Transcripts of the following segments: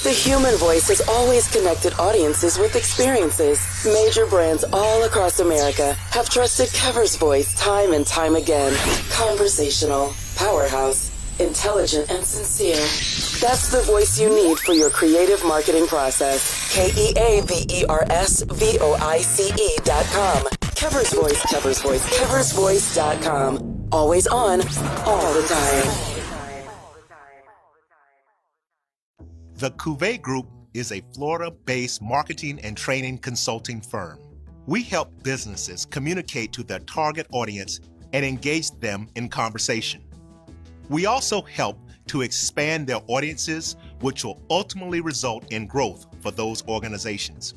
The human voice has always connected audiences with experiences. Major brands all across America have trusted Kever's voice time and time again. Conversational, powerhouse, intelligent, and sincere. That's the voice you need for your creative marketing process. KEAVERSVOICE.com. Kever's Voice, Kever's Voice, KeversVoice.com. Always on, all the time. The Cuvée Group is a Florida-based marketing and training consulting firm. We help businesses communicate to their target audience and engage them in conversation. We also help to expand their audiences, which will ultimately result in growth for those organizations.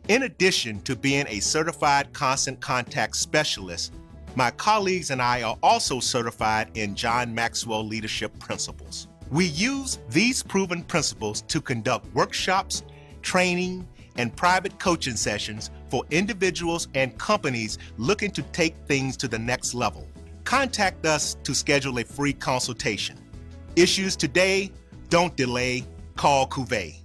In addition to being a certified constant contact specialist, my colleagues and I are also certified in John Maxwell Leadership Principles. We use these proven principles to conduct workshops, training, and private coaching sessions for individuals and companies looking to take things to the next level. Contact us to schedule a free consultation. Issues today, don't delay, call Cuvée.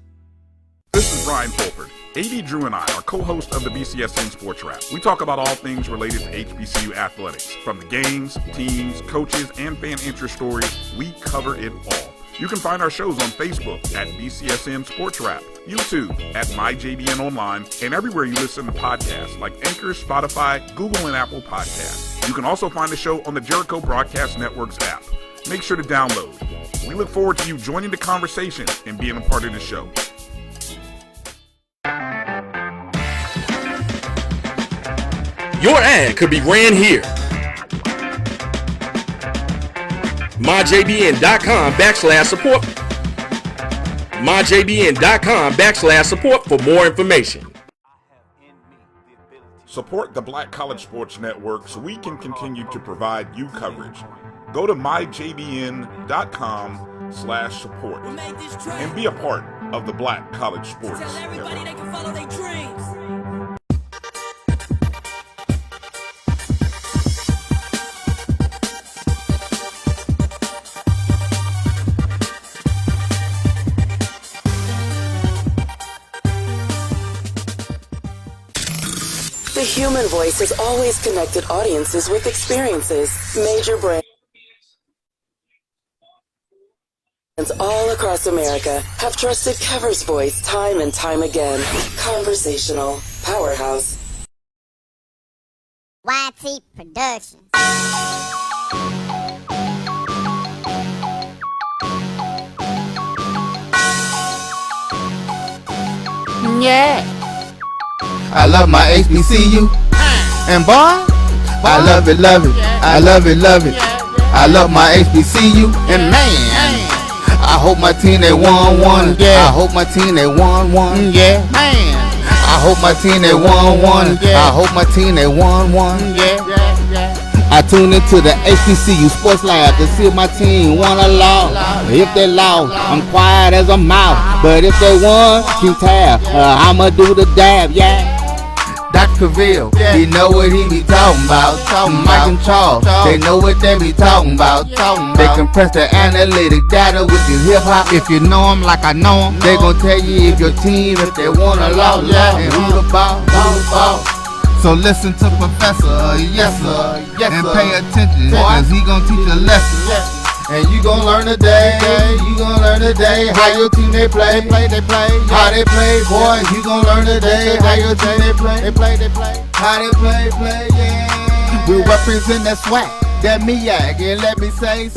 This is Brian Fulford. AD Drew and I are co-hosts of the BCSN Sports Wrap. We talk about all things related to HBCU athletics. From the games, teams, coaches, and fan interest stories, we cover it all. You can find our shows on Facebook at BCSN Sports Wrap, YouTube at MyJBN Online, and everywhere you listen to podcasts like Anchor, Spotify, Google, and Apple Podcasts. You can also find the show on the Jericho Broadcast Network's app. Make sure to download. We look forward to you joining the conversation and being a part of the show. Your ad could be ran here. MyJBN.com/support. MyJBN.com/support for more information. Support the Black College Sports Network so we can continue to provide you coverage. Go to myjbn.com/support and be a part of the Black College Sports Network. They can follow their dreams. The human voice has always connected audiences with experiences. Major brands all across America have trusted Kever's voice time and time again. Conversational, powerhouse. YT Productions. Yeah. I love my HBCU. And boy, I love it, love it. I love it, love it. I love my HBCU. And man, I hope my team they won one. I hope my team they won one. Yeah, man. I hope my team they won one. I hope my team they won one. I tune into the HBCU Sports Lab to see if my team won or lost. If they lost, I'm quiet as a mouse. But if they won, keep tab. I'ma do the dab, yeah. Dr. Cavil, he know what he be talking about. Mike and Charles, they know what they be talking about. They compress the analytic data with your hip hop. If you know them like I know them, they gon' tell you if your team, if they won or lost, and who the ball. So listen to Professor, yes sir, and pay attention, cause he gon' teach a lesson. And you gon' learn today, how your team they play, how they play, boy. You gon' learn today, how your team they play, how they play, yeah. We represent that SWAC, that MEAC, and let me say,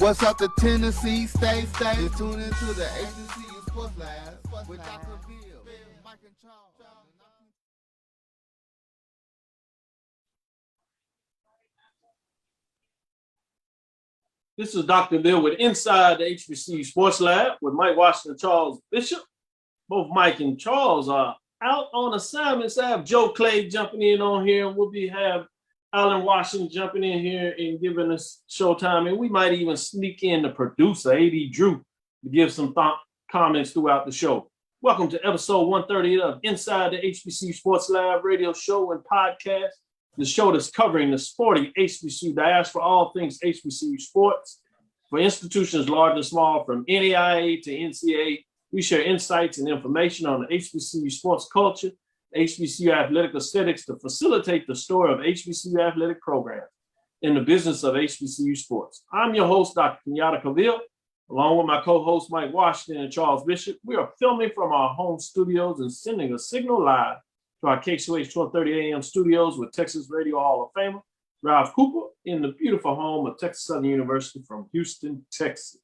what's up to Tennessee, stay. You tune into the HBCU Sports Lab with Dr. Cavil, Mike and Charles. This is Dr. Bill with Inside the HBCU Sports Lab with Mike Washington, Charles Bishop. Both Mike and Charles are out on assignments. I have Joe Clay jumping in on here. We'll have Alan Washington jumping in here and giving us showtime. And we might even sneak in the producer, A.D. Drew, to give some comments throughout the show. Welcome to episode 130 of Inside the HBCU Sports Lab radio show and podcast. The show that's covering the sporty HBCU diaspora, all things HBCU sports, for institutions large and small, from NAIA to NCAA, We share insights and information on the HBCU sports culture, HBCU athletic aesthetics to facilitate the story of HBCU athletic programs in the business of HBCU sports. I'm your host, Dr. Kenyatta Cavil, along with my co-hosts Mike Washington and Charles Bishop. We are filming from our home studios and sending a signal live to our KCOH 1230 AM studios with Texas Radio Hall of Famer Robb Cooper in the beautiful home of Texas Southern University from Houston, Texas.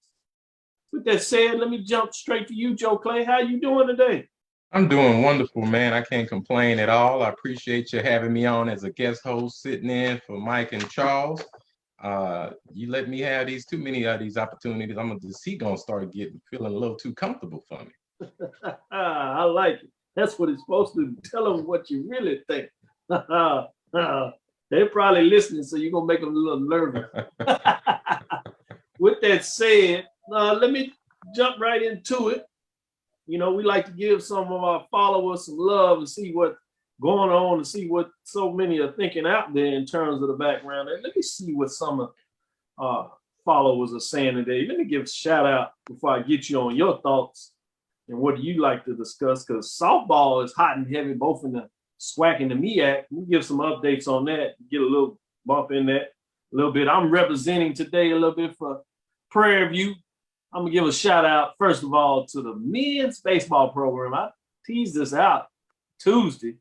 With that said, let me jump straight to you, Joe Clay. How you doing today? I'm doing wonderful, man. I can't complain at all. I appreciate you having me on as a guest host, sitting in for Mike and Charles. You let me have too many of these opportunities. I'm gonna start feeling a little too comfortable for me. I like it. That's what it's supposed to do. Tell them what you really think. They're probably listening, so you're gonna make them a little nervous. With that said, let me jump right into it. You know, we like to give some of our followers some love and see what's going on and see what so many are thinking out there in terms of the background. And let me see what some of followers are saying today. Let me give a shout out before I get you on your thoughts and what do you like to discuss, because softball is hot and heavy, both in the SWAC and the MEAC. We give some updates on that, get a little bump in that a little bit. I'm representing today a little bit for Prairie View. I'm gonna give a shout out, first of all, to the men's baseball program. I teased this out Tuesday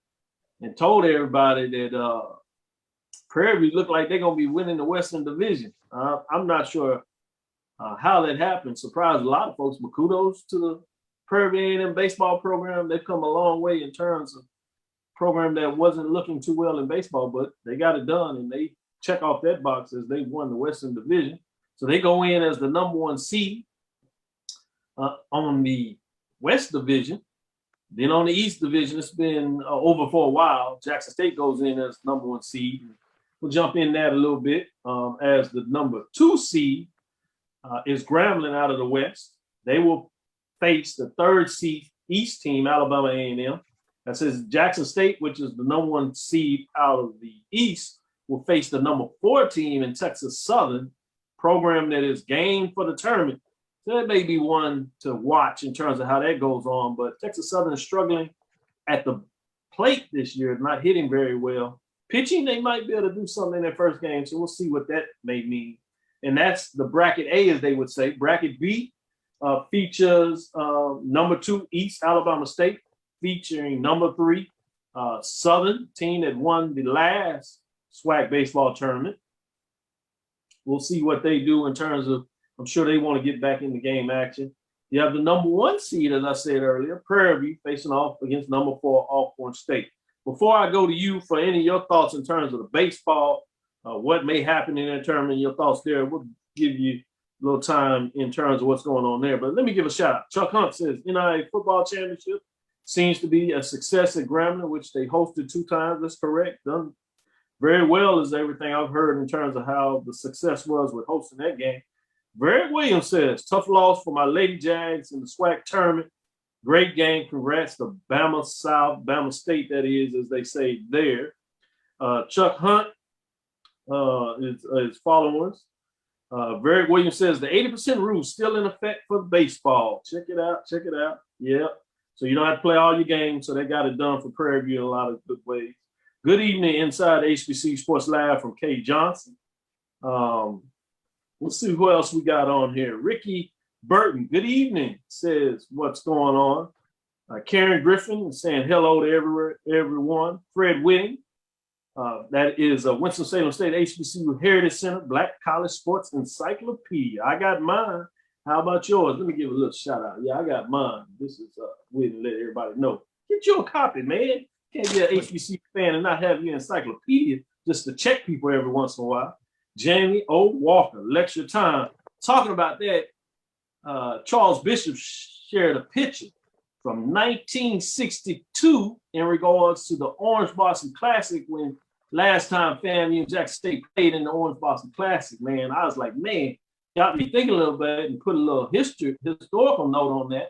and told everybody that Prairie View looked like they're gonna be winning the Western Division. I'm not sure how that happened. Surprised a lot of folks, but kudos to the Prairie View A&M baseball program. They've come a long way in terms of program that wasn't looking too well in baseball, but they got it done and they check off that box as they won the Western Division. So they go in as the number one seed on the West Division. Then on the East Division, it's been over for a while. Jackson State goes in as number one seed. We'll jump in that a little bit as the number two seed is Grambling out of the West. They will face the third seed East team, Alabama A&M. That says Jackson State, which is the number one seed out of the East, will face the number 4 team in Texas Southern, program that is game for the tournament. So that may be one to watch in terms of how that goes on. But Texas Southern is struggling at the plate this year, not hitting very well. Pitching, they might be able to do something in their first game. So we'll see what that may mean. And that's the bracket A, as they would say. Bracket B features number 2 East Alabama State, featuring number 3 Southern, team that won the last SWAC baseball tournament. We'll see what they do in terms of, I'm sure they want to get back in the game action. You have the number 1 seed, as I said earlier, Prairie View, facing off against number 4 Alcorn State. Before I go to you for any of your thoughts in terms of the baseball, what may happen in that tournament, your thoughts there, we'll give you a little time in terms of what's going on there. But let me give a shout out. Chuck Hunt says, NIA football championship seems to be a success at Grambling, which they hosted 2 times. That's correct. Done very well is everything I've heard in terms of how the success was with hosting that game. Barrett Williams says, tough loss for my Lady Jags in the SWAC tournament. Great game. Congrats to Bama South, Bama State, that is, as they say there. Chuck Hunt is following us. Barrett Williams says, the 80% rule still in effect for baseball. Check it out. Check it out. Yeah. So you don't have to play all your games. So they got it done for Prairie View in a lot of good ways. Good evening inside HBCU Sports Lab from Kay Johnson. We'll see who else we got on here. Ricky Burton, good evening, says what's going on. Karen Griffin is saying hello to everyone. Fred Whitting, that is Winston-Salem State HBCU Heritage Center, Black College Sports Encyclopedia. I got mine. How about yours? Let me give a little shout out. Yeah, I got mine. This is Whitting, let everybody know. Get you a copy, man. Can't be an HBCU fan and not have your encyclopedia just to check people every once in a while. Jamie O. Walker, lecture time. Talking about that, Charles Bishop shared a picture from 1962 in regards to the Orange Boston Classic when last time FAMU and Jackson State played in the Orange Boston Classic, man. I was like, man, got me thinking a little bit and put a little historical note on that.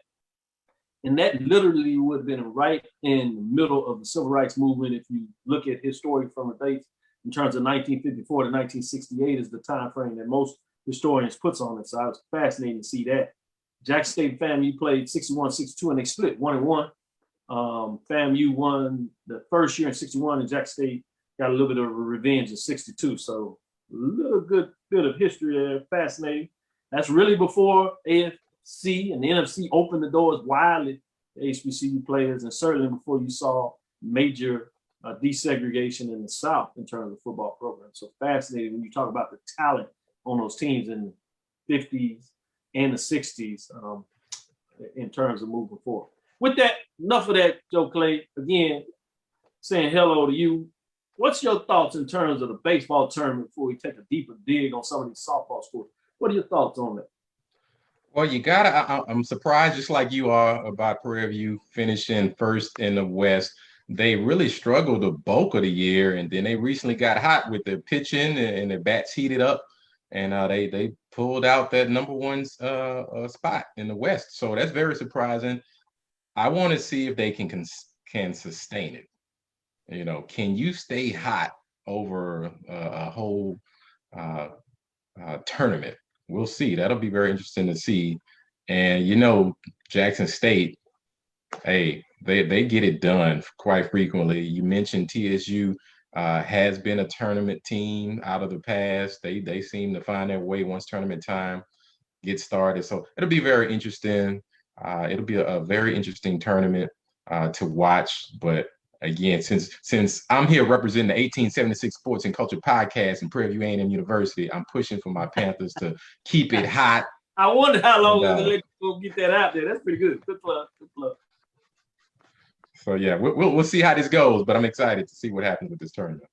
And that literally would have been right in the middle of the civil rights movement. If you look at history from the dates in terms of 1954 to 1968 is the time frame that most historians puts on it. So I was fascinated to see that. Jackson State and FAMU played 61-62, and they split 1-1. FAMU won the first year in 61, and Jackson State got a little bit of a revenge in 62. So a little good bit of history there. Fascinating. That's really before AFC and the NFC opened the doors widely to HBCU players, and certainly before you saw major desegregation in the South in terms of football programs. So fascinating when you talk about the talent on those teams in the 50s and the 60s in terms of moving forward. With that, enough of that, Joe Clay. Again, saying hello to you. What's your thoughts in terms of the baseball tournament before we take a deeper dig on some of these softball scores? What are your thoughts on that? Well, you gotta. I'm surprised, just like you are, about Prairie View finishing first in the West. They really struggled the bulk of the year, and then they recently got hot with their pitching and their bats heated up, and they pulled out that number one spot in the West. So that's very surprising. I want to see if they can sustain it. You know, can you stay hot over a whole tournament? We'll see. That'll be very interesting to see. And you know, Jackson State, hey, they get it done quite frequently. You mentioned TSU has been a tournament team out of the past. They seem to find their way once tournament time gets started. So it'll be very interesting. It'll be a very interesting tournament to watch. But again, since I'm here representing the 1876 Sports and Culture Podcast in Prairie View A&M University, I'm pushing for my Panthers to keep it hot. I wonder how long we'll let you get that out there. That's pretty good. Good plug. Good plug. So yeah, we'll see how this goes, but I'm excited to see what happens with this tournament.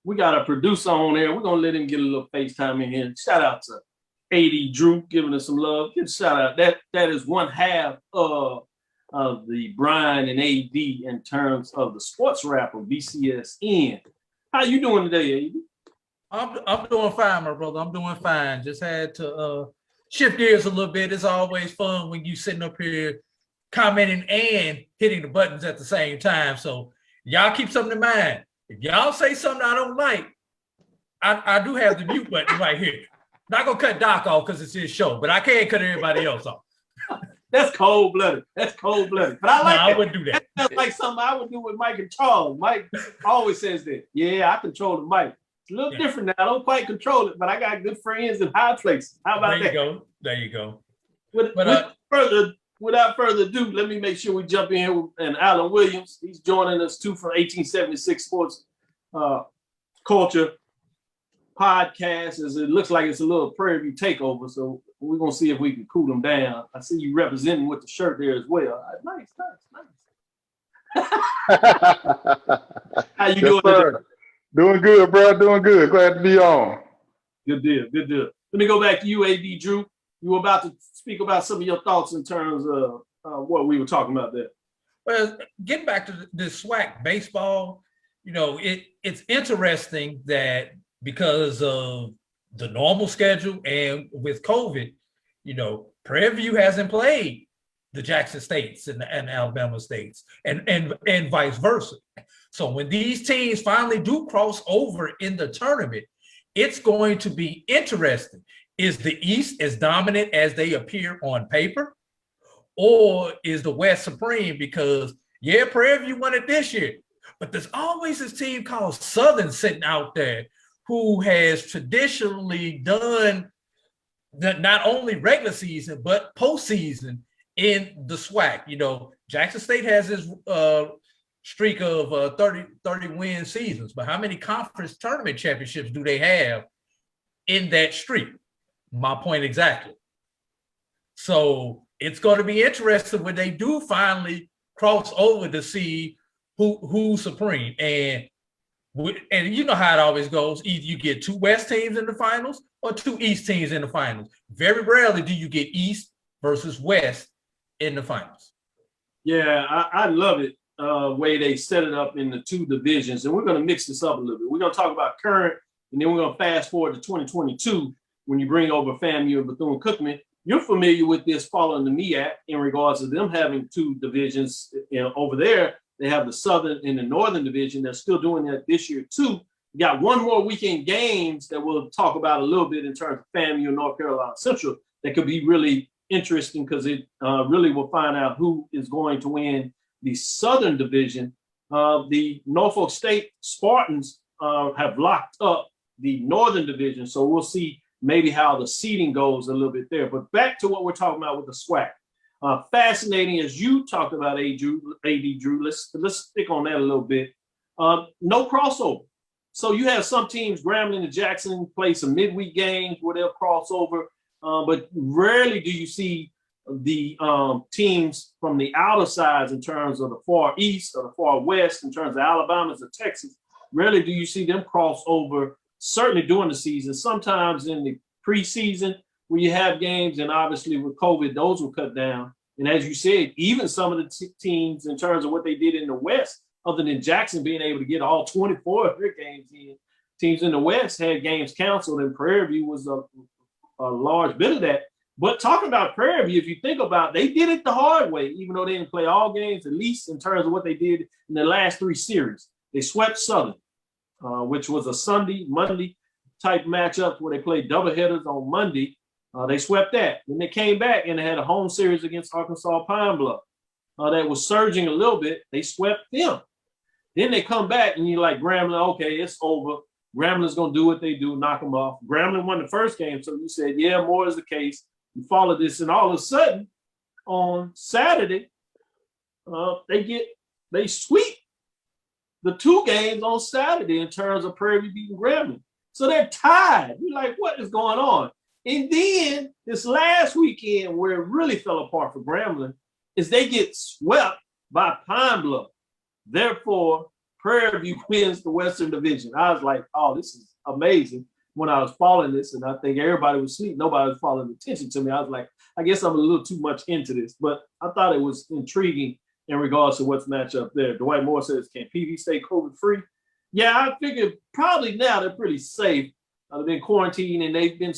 We got a producer on there. We're gonna let him get a little FaceTime in here. Shout out to AD Drew giving us some love. Give a shout out. That is one half of the Brian and AD in terms of the sports wrap of BCSN. How you doing today, AD? I'm doing fine, my brother. I'm doing fine. Just had to shift gears a little bit. It's always fun when you sitting up here commenting and hitting the buttons at the same time. So y'all keep something in mind. If y'all say something I don't like, I do have the mute button right here. Not gonna cut Doc off because it's his show, but I can't cut everybody else off. That's cold-blooded. That's cold-blooded. But I like I wouldn't do that. That's like something I would do with Mike and Charles. Mike always says that. Yeah, I control the mic. It's a little different now. I don't quite control it, but I got good friends in high places. How about that? There you go. Without further ado, let me make sure we jump in here with Alan Williams. He's joining us too from 1876 Sports Culture Podcast. As it looks like it's a little Prairie View takeover, so we're gonna see if we can cool them down. I see you representing with the shirt there as well. Nice. How you doing? Sir. Doing good, bro. Doing good. Glad to be on. Good deal. Let me go back to you, AD Drew. You were about to speak about some of your thoughts in terms of what we were talking about there. Well, getting back to the SWAC baseball, you know, it's interesting that because of the normal schedule and with COVID, you know, Prairie View hasn't played the Jackson States and Alabama States and vice versa. So when these teams finally do cross over in the tournament, it's going to be interesting. Is the East as dominant as they appear on paper? Or is the West supreme? Because, yeah, Prairie View won it this year, but there's always this team called Southern sitting out there who has traditionally done not only regular season, but postseason in the SWAC. You know, Jackson State has this streak of 30 win seasons, but how many conference tournament championships do they have in that streak? My point exactly. So it's going to be interesting when they do finally cross over to see who's supreme. And you know how it always goes. Either you get two West teams in the finals or two East teams in the finals. Very rarely do you get East versus West in the finals. Yeah, I love it, way they set it up in the two divisions. And we're going to mix this up a little bit. We're going to talk about current, and then we're going to fast forward to 2022 when you bring over FAMU and Bethune-Cookman. You're familiar with this following the MEAC in regards to them having two divisions. You know, over there, they have the Southern and the Northern division. They're still doing that this year too. We got one more weekend games that we'll talk about a little bit in terms of FAMU and North Carolina Central that could be really interesting because it really will find out who is going to win the Southern Division. The Norfolk State Spartans have locked up the Northern Division, so we'll see maybe how the seeding goes a little bit there. But back to what we're talking about with the SWAC. Fascinating, as you talked about, AD Drew. Let's stick on that a little bit. No crossover. So you have some teams, Grambling and Jackson, play some midweek games where they'll cross over, but rarely do you see the teams from the outer sides in terms of the far east or the far west, in terms of Alabama or Texas. Rarely do you see them cross over, certainly during the season. Sometimes in the preseason where you have games, and obviously with COVID, those will cut down. And as you said, even some of the teams in terms of what they did in the West, other than Jackson being able to get all 24 of their games in, teams in the West had games canceled, and Prairie View was a large bit of that. But talking about Prairie View, if you think about it, they did it the hard way, even though they didn't play all games, at least in terms of what they did in the last 3 series. They swept Southern, which was a Sunday, Monday type matchup where they played doubleheaders on Monday. They swept that. Then they came back and they had a home series against Arkansas Pine Bluff that was surging a little bit. They swept them. Then they come back and you're like, Grambling, okay, it's over. Grambling's going to do what they do, knock them off. Grambling won the first game, so you said, yeah, more is the case. You follow this, and all of a sudden, on Saturday, they sweep the 2 games on Saturday in terms of Prairie View beating Grambling. So they're tied. You're like, what is going on? And then this last weekend where it really fell apart for Grambling is they get swept by Pine Bluff. Therefore, Prairie View wins the Western Division. I was like, oh, this is amazing when I was following this, and I think everybody was asleep. Nobody was following attention to me. I was like, I guess I'm a little too much into this, but I thought it was intriguing in regards to what's matched up there. Dwight Moore says, can PV stay COVID-free? Yeah, I figured probably now they're pretty safe. They've been quarantined, and they've been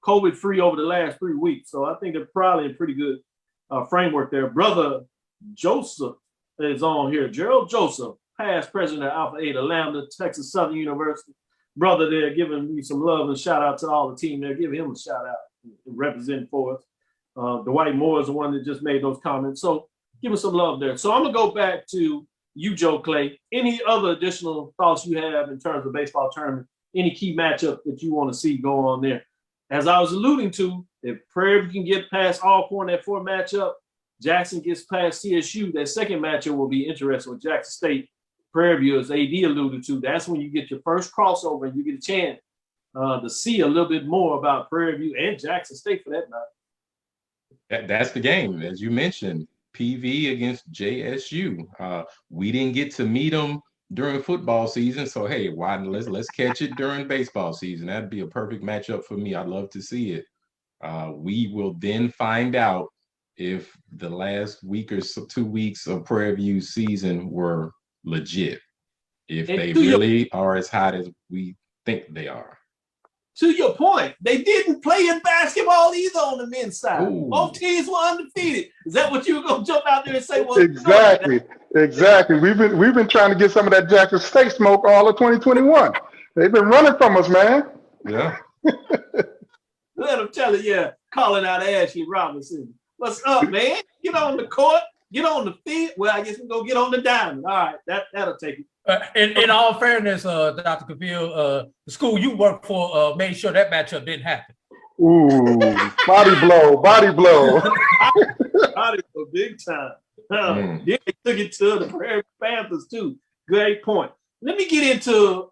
COVID-free over the last 3 weeks, so I think they're probably a pretty good framework there. Brother Joseph is on here. Gerald Joseph, past president of Alpha Eta Lambda, Texas Southern University. Brother there, giving me some love and shout out to all the team there. Give him a shout out representing for us. Dwight Moore is the one that just made those comments. So give us some love there. So I'm going to go back to you, Joe Clay. Any other additional thoughts you have in terms of baseball tournament? Any key matchup that you want to see go on there? As I was alluding to, if Prairie View can get past Alcorn, that 4 matchup, Jackson gets past CSU, that second matchup will be interesting with Jackson State. Prairie View, as AD alluded to, that's when you get your first crossover and you get a chance to see a little bit more about Prairie View and Jackson State for that matter. That's the game, as you mentioned, PV against JSU. We didn't get to meet them during football season, so hey, why let's catch it during baseball season. That'd be a perfect matchup for me. I'd love to see it. We will then find out if the last week or so, 2 weeks of Prairie View season were legit, if they really are as hot as we think they are. To your point, they didn't play in basketball either on the men's side. Ooh. Both teams were undefeated. Is that what you were going to jump out there and say? Well, exactly. We've been trying to get some of that Jackson State smoke all of 2021. They've been running from us, man. Yeah. Let them tell it, yeah. Calling out Ashley Robinson. What's up, man? Get on the court. Get on the field. Well, I guess we'll go get on the diamond. All right, that'll take it. In all fairness, Dr. Cavil, the school you work for made sure that matchup didn't happen. Ooh, body blow. Body blow, big time. Yeah, they took it to the Prairie Panthers too. Great point. Let me get into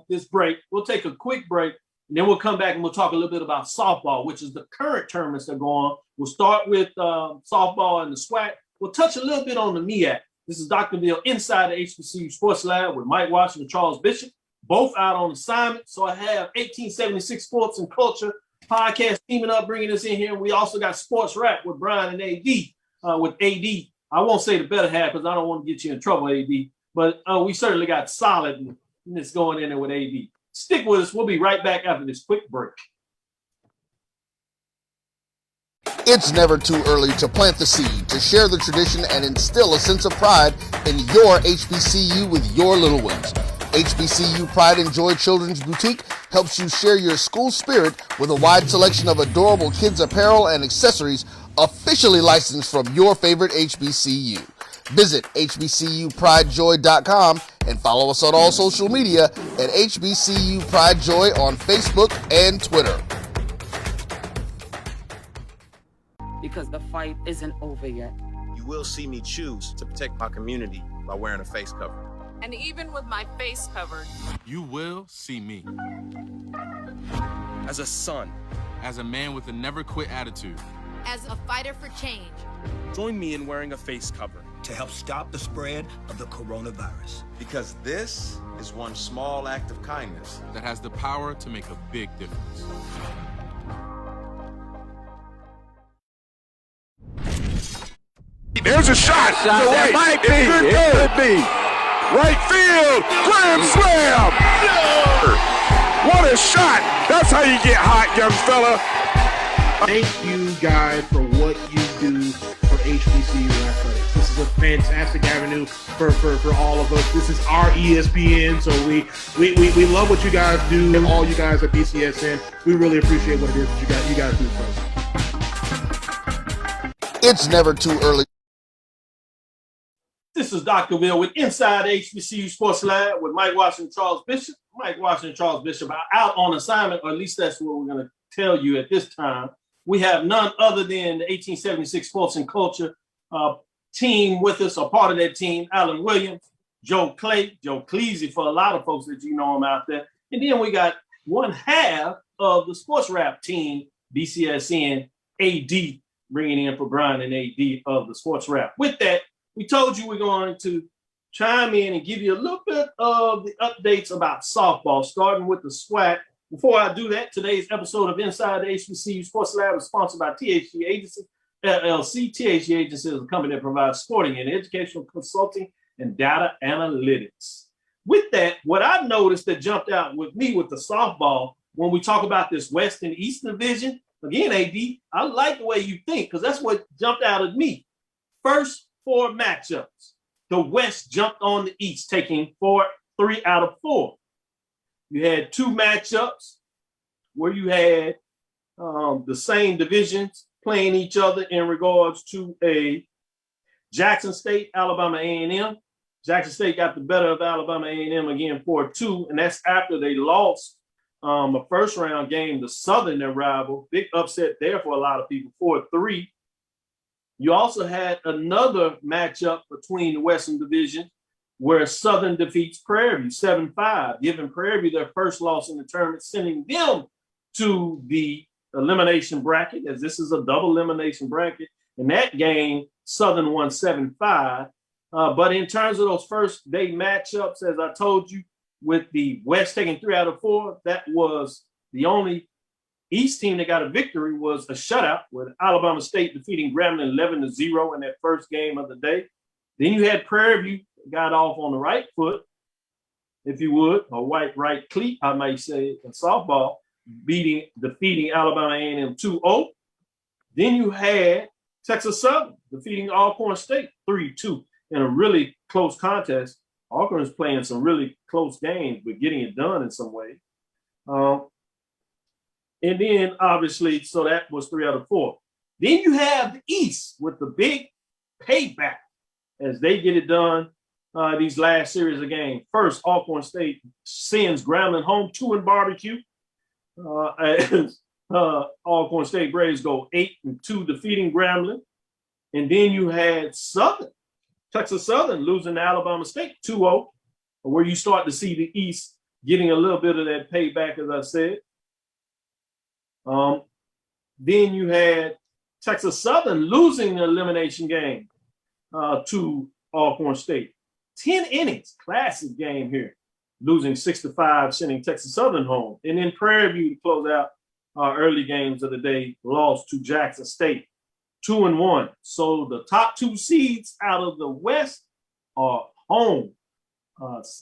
this break. We'll take a quick break, and then we'll come back and we'll talk a little bit about softball, which is the current tournaments that go on. We'll start with softball and the SWAC. We'll touch a little bit on the MEAC. This is Dr. Bill inside the HBCU Sports Lab with Mike Washington and Charles Bishop, both out on assignment. So I have 1876 Sports and Culture podcast teaming up, bringing us in here. We also got Sports Wrap with Brian and AD. With AD, I won't say the better half because I don't want to get you in trouble, AD. But we certainly got solidness going in there with AD. Stick with us. We'll be right back after this quick break. It's never too early to plant the seed, to share the tradition, and instill a sense of pride in your HBCU with your little ones. HBCU Pride and Joy Children's Boutique helps you share your school spirit with a wide selection of adorable kids apparel and accessories, officially licensed from your favorite HBCU. Visit HBCUPrideJoy.com and follow us on all social media at HBCU Pride Joy on Facebook and Twitter. Because the fight isn't over yet. You will see me choose to protect my community by wearing a face cover. And even with my face covered, you will see me. As a son. As a man with a never quit attitude. As a fighter for change. Join me in wearing a face cover. To help stop the spread of the coronavirus. Because this is one small act of kindness that has the power to make a big difference. There's a shot. That might be. It could be. Right field. Grand slam. What a shot. That's how you get hot, young fella. Thank you, guys, for what you do for HBCU athletics. This is a fantastic avenue for all of us. This is our ESPN, so we love what you guys do, and all you guys at BCSN. We really appreciate what it is that you guys do for us. It's never too early. This is Dr. Cavil with Inside HBCU Sports Lab with Mike Washington, Charles Bishop. Mike Washington, Charles Bishop are out on assignment, or at least that's what we're going to tell you at this time. We have none other than the 1876 Sports and Culture team with us, or part of that team, Alan Williams, Joe Cleasy for a lot of folks that you know him out there. And then we got one half of the Sports Wrap team, BCSN AD, bringing in for Brian and AD of the Sports Wrap. With that, we told you we're going to chime in and give you a little bit of the updates about softball, starting with the SWAC. Before I do that, today's episode of Inside the HBCU Sports Lab is sponsored by THG Agency, LLC. THG Agency is a company that provides sporting and educational consulting and data analytics. With that, what I noticed that jumped out with me with the softball, when we talk about this West and East division, again, AD, I like the way you think, because that's what jumped out at me. First 4 matchups, the West jumped on the East, taking 3 out of 4. You had 2 matchups where you had the same divisions playing each other in regards to a Jackson State, Alabama A&M. Jackson State got the better of Alabama A&M again 4-2, and that's after they lost a first-round game to Southern, their rival. Big upset there for a lot of people, 4-3. You also had another matchup between the Western Division where Southern defeats Prairie View 7-5, giving Prairie View their first loss in the tournament, sending them to the elimination bracket, as this is a double elimination bracket. In that game, Southern won 7-5. But in terms of those first day matchups, as I told you, with the West taking 3 out of 4, that was the only East team that got a victory was a shutout with Alabama State defeating Grambling 11-0 in that first game of the day. Then you had Prairie View got off on the right foot, if you would, a white right cleat, I might say, in softball, defeating Alabama A&M 2-0. Then you had Texas Southern defeating Alcorn State 3-2 in a really close contest. Alcorn is playing some really close games, but getting it done in some way. And then, obviously, so that was 3 out of 4. Then you have the East with the big payback as they get it done these last series of games. First, Alcorn State sends Grambling home 2 in barbecue. As Alcorn State Braves go 8-2 defeating Grambling. And then you had Southern, Texas Southern losing to Alabama State 2-0, where you start to see the East getting a little bit of that payback, as I said. Then you had Texas Southern losing the elimination game to Alcorn State. 10 innings, classic game here, losing 6-5, sending Texas Southern home. And then Prairie View to close out our early games of the day, lost to Jackson State 2-1. So the top 2 seeds out of the West are home,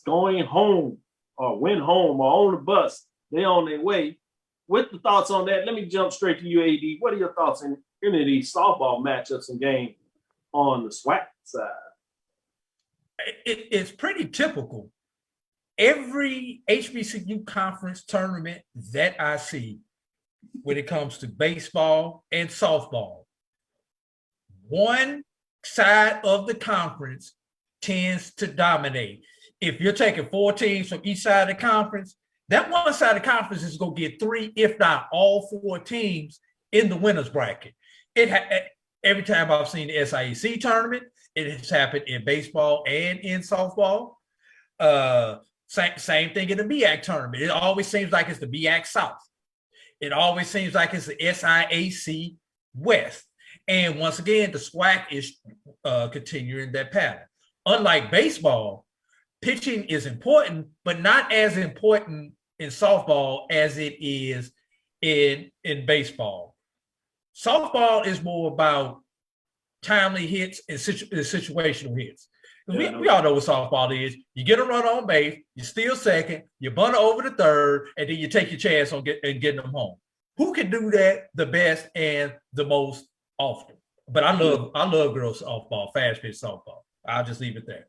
going home, or went home, or on the bus. They're on their way. With the thoughts on that, let me jump straight to you, AD. What are your thoughts in any of these softball matchups and games on the SWAC side? It's pretty typical. Every HBCU conference tournament that I see when it comes to baseball and softball, one side of the conference tends to dominate. If you're taking 4 teams from each side of the conference, that one side of the conference is going to get 3, if not all 4 teams in the winners bracket. Every time I've seen the SIAC tournament, it has happened in baseball and in softball. Same thing in the MEAC tournament. It always seems like it's the MEAC South. It always seems like it's the SIAC West. And once again, the SWAC is continuing that pattern. Unlike baseball, pitching is important, but not as important in softball as it is in baseball. Softball is more about timely hits and situational hits. We all know what softball is. You get a run on base, you steal second, you bunt over the third, and then you take your chance on getting them home. Who can do that the best and the most often? But I love girls softball, fast pitch softball. I'll just leave it there.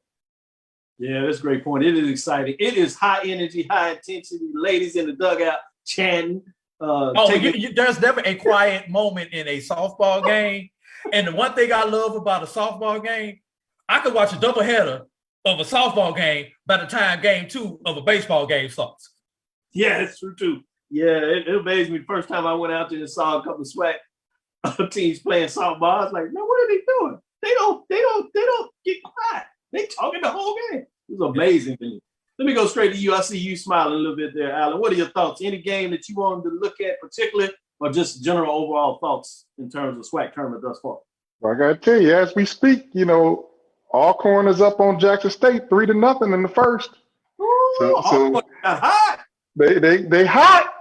Yeah, that's a great point. It is exciting. It is high energy, high intensity. Ladies in the dugout chanting. There's never a quiet moment in a softball game. And the one thing I love about a softball game, I could watch a doubleheader of a softball game by the time game 2 of a baseball game starts. Yeah, that's true too. Yeah, it amazed me the first time I went out there and saw a couple of SWAC teams playing softball. I was like, man, what are they doing? They don't get quiet. They talking the whole game. It was amazing. Let me go straight to you. I see you smiling a little bit there, Alan. What are your thoughts? Any game that you wanted to look at particularly, or just general overall thoughts in terms of SWAC tournament thus far? Well, I got to tell you, as we speak, Alcorn is up on Jackson State 3-0 in the first. Ooh, so hot. They hot.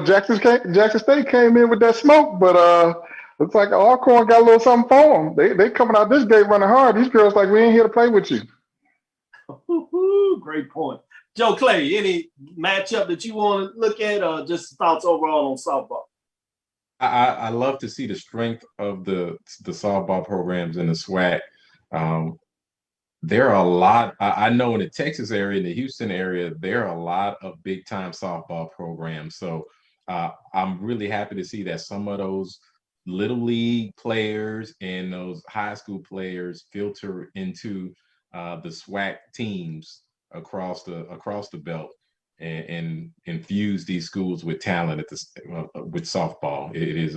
Jackson State came in with that smoke, but looks like Alcorn got a little something for them. They coming out this gate running hard. These girls like, we ain't here to play with you. Great point. Joe Clay, any matchup that you want to look at, or just thoughts overall on softball? I love to see the strength of the softball programs in the SWAC. There are a lot. I know in the Texas area, in the Houston area, there are a lot of big time softball programs. So I'm really happy to see that some of those little league players and those high school players filter into the SWAC teams across the belt and infuse these schools with talent with softball. It is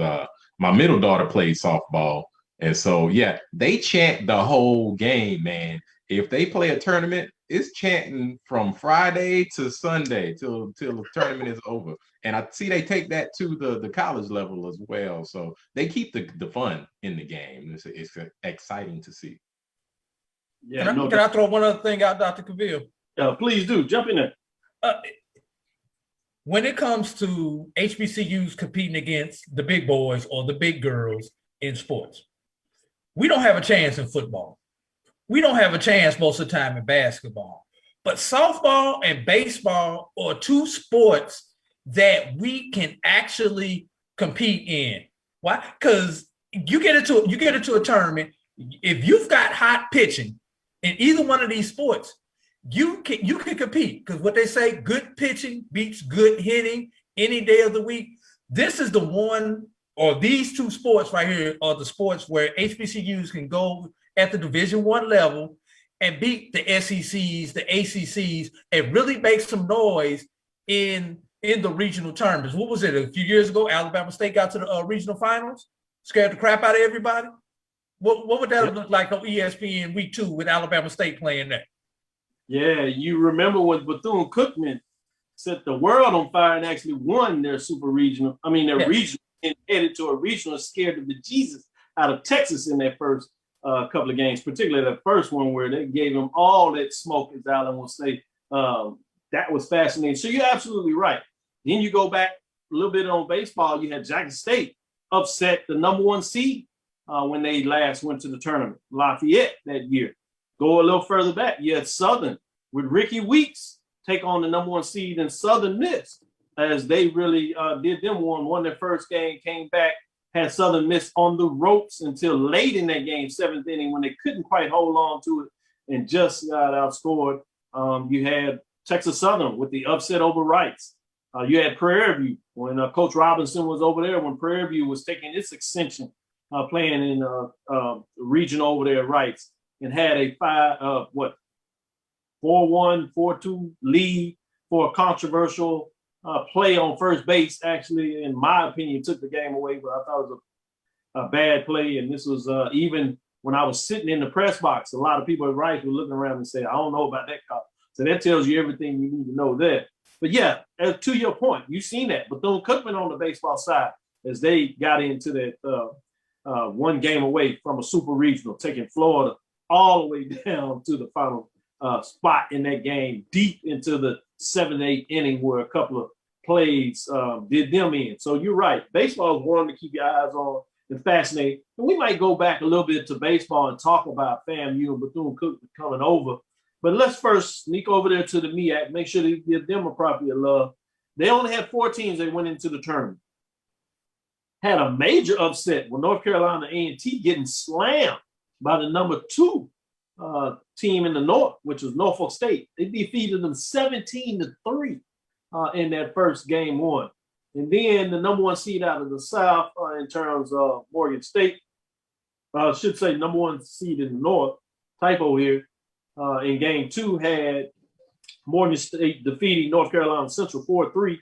my middle daughter plays softball, and so they chant the whole game, man. If they play a tournament, it's chanting from Friday to Sunday till the tournament is over. And I see they take that to the college level as well. So they keep the fun in the game. It's exciting to see. Yeah. Can I throw one other thing out, Dr. Cavil? Please do. Jump in there. When it comes to HBCUs competing against the big boys or the big girls in sports, we don't have a chance in football. We don't have a chance most of the time in basketball. But softball and baseball are 2 sports that we can actually compete in. Why? Because you get into a tournament, if you've got hot pitching in either one of these sports, you can compete, because what they say, good pitching beats good hitting any day of the week. This is the one, or these 2 sports right here are the sports where HBCUs can go at the Division I level and beat the SECs, the ACCs, and really make some noise in the regional tournaments. What was it, a few years ago? Alabama State got to the regional finals, scared the crap out of everybody. What would that look like on ESPN week 2 with Alabama State playing that? Yeah, you remember when Bethune-Cookman set the world on fire and actually won their regional, and headed to a regional, scared the bejesus out of Texas in their first couple of games, particularly the first one where they gave them all that smoke, as Alan will say. That was fascinating. So you're absolutely right. Then you go back a little bit on baseball. You had Jackson State upset the number 1 seed when they last went to the tournament, Lafayette that year. Go a little further back, you had Southern with Ricky Weeks take on the number 1 seed in Southern Miss, as they really did them won their first game, came back, had Southern Miss on the ropes until late in that game, 7th inning, when they couldn't quite hold on to it and just got outscored. You had Texas Southern with the upset over Rice. You had Prairie View when Coach Robinson was over there, when Prairie View was taking its ascension playing in region over there at Rice, and had a 4-1, 4-2 lead for a controversial play on first base. Actually, in my opinion, took the game away, but I thought it was a bad play. And this was even when I was sitting in the press box, a lot of people at Rice were looking around and saying, I don't know about that call. So that tells you everything you need to know there. But yeah, to your point, you've seen that. Bethune-Cookman on the baseball side, as they got into that one game away from a super regional, taking Florida all the way down to the final spot in that game, deep into the 7th, 8th inning, where a couple of plays did them in. So you're right. Baseball is one to keep your eyes on and fascinating. And we might go back a little bit to baseball and talk about FAMU and Bethune-Cookman coming over. But let's first sneak over there to the MEAC, make sure they give them appropriate love. They only had 4 teams that went into the tournament. Had a major upset with North Carolina A&T getting slammed by the number 2 team in the North, which was Norfolk State. They defeated them 17-3 in that first game 1. And then the number 1 seed out of the South in terms of Morgan State, I should say number 1 seed in the North, typo here, in game 2 had Morgan State defeating North Carolina Central 4-3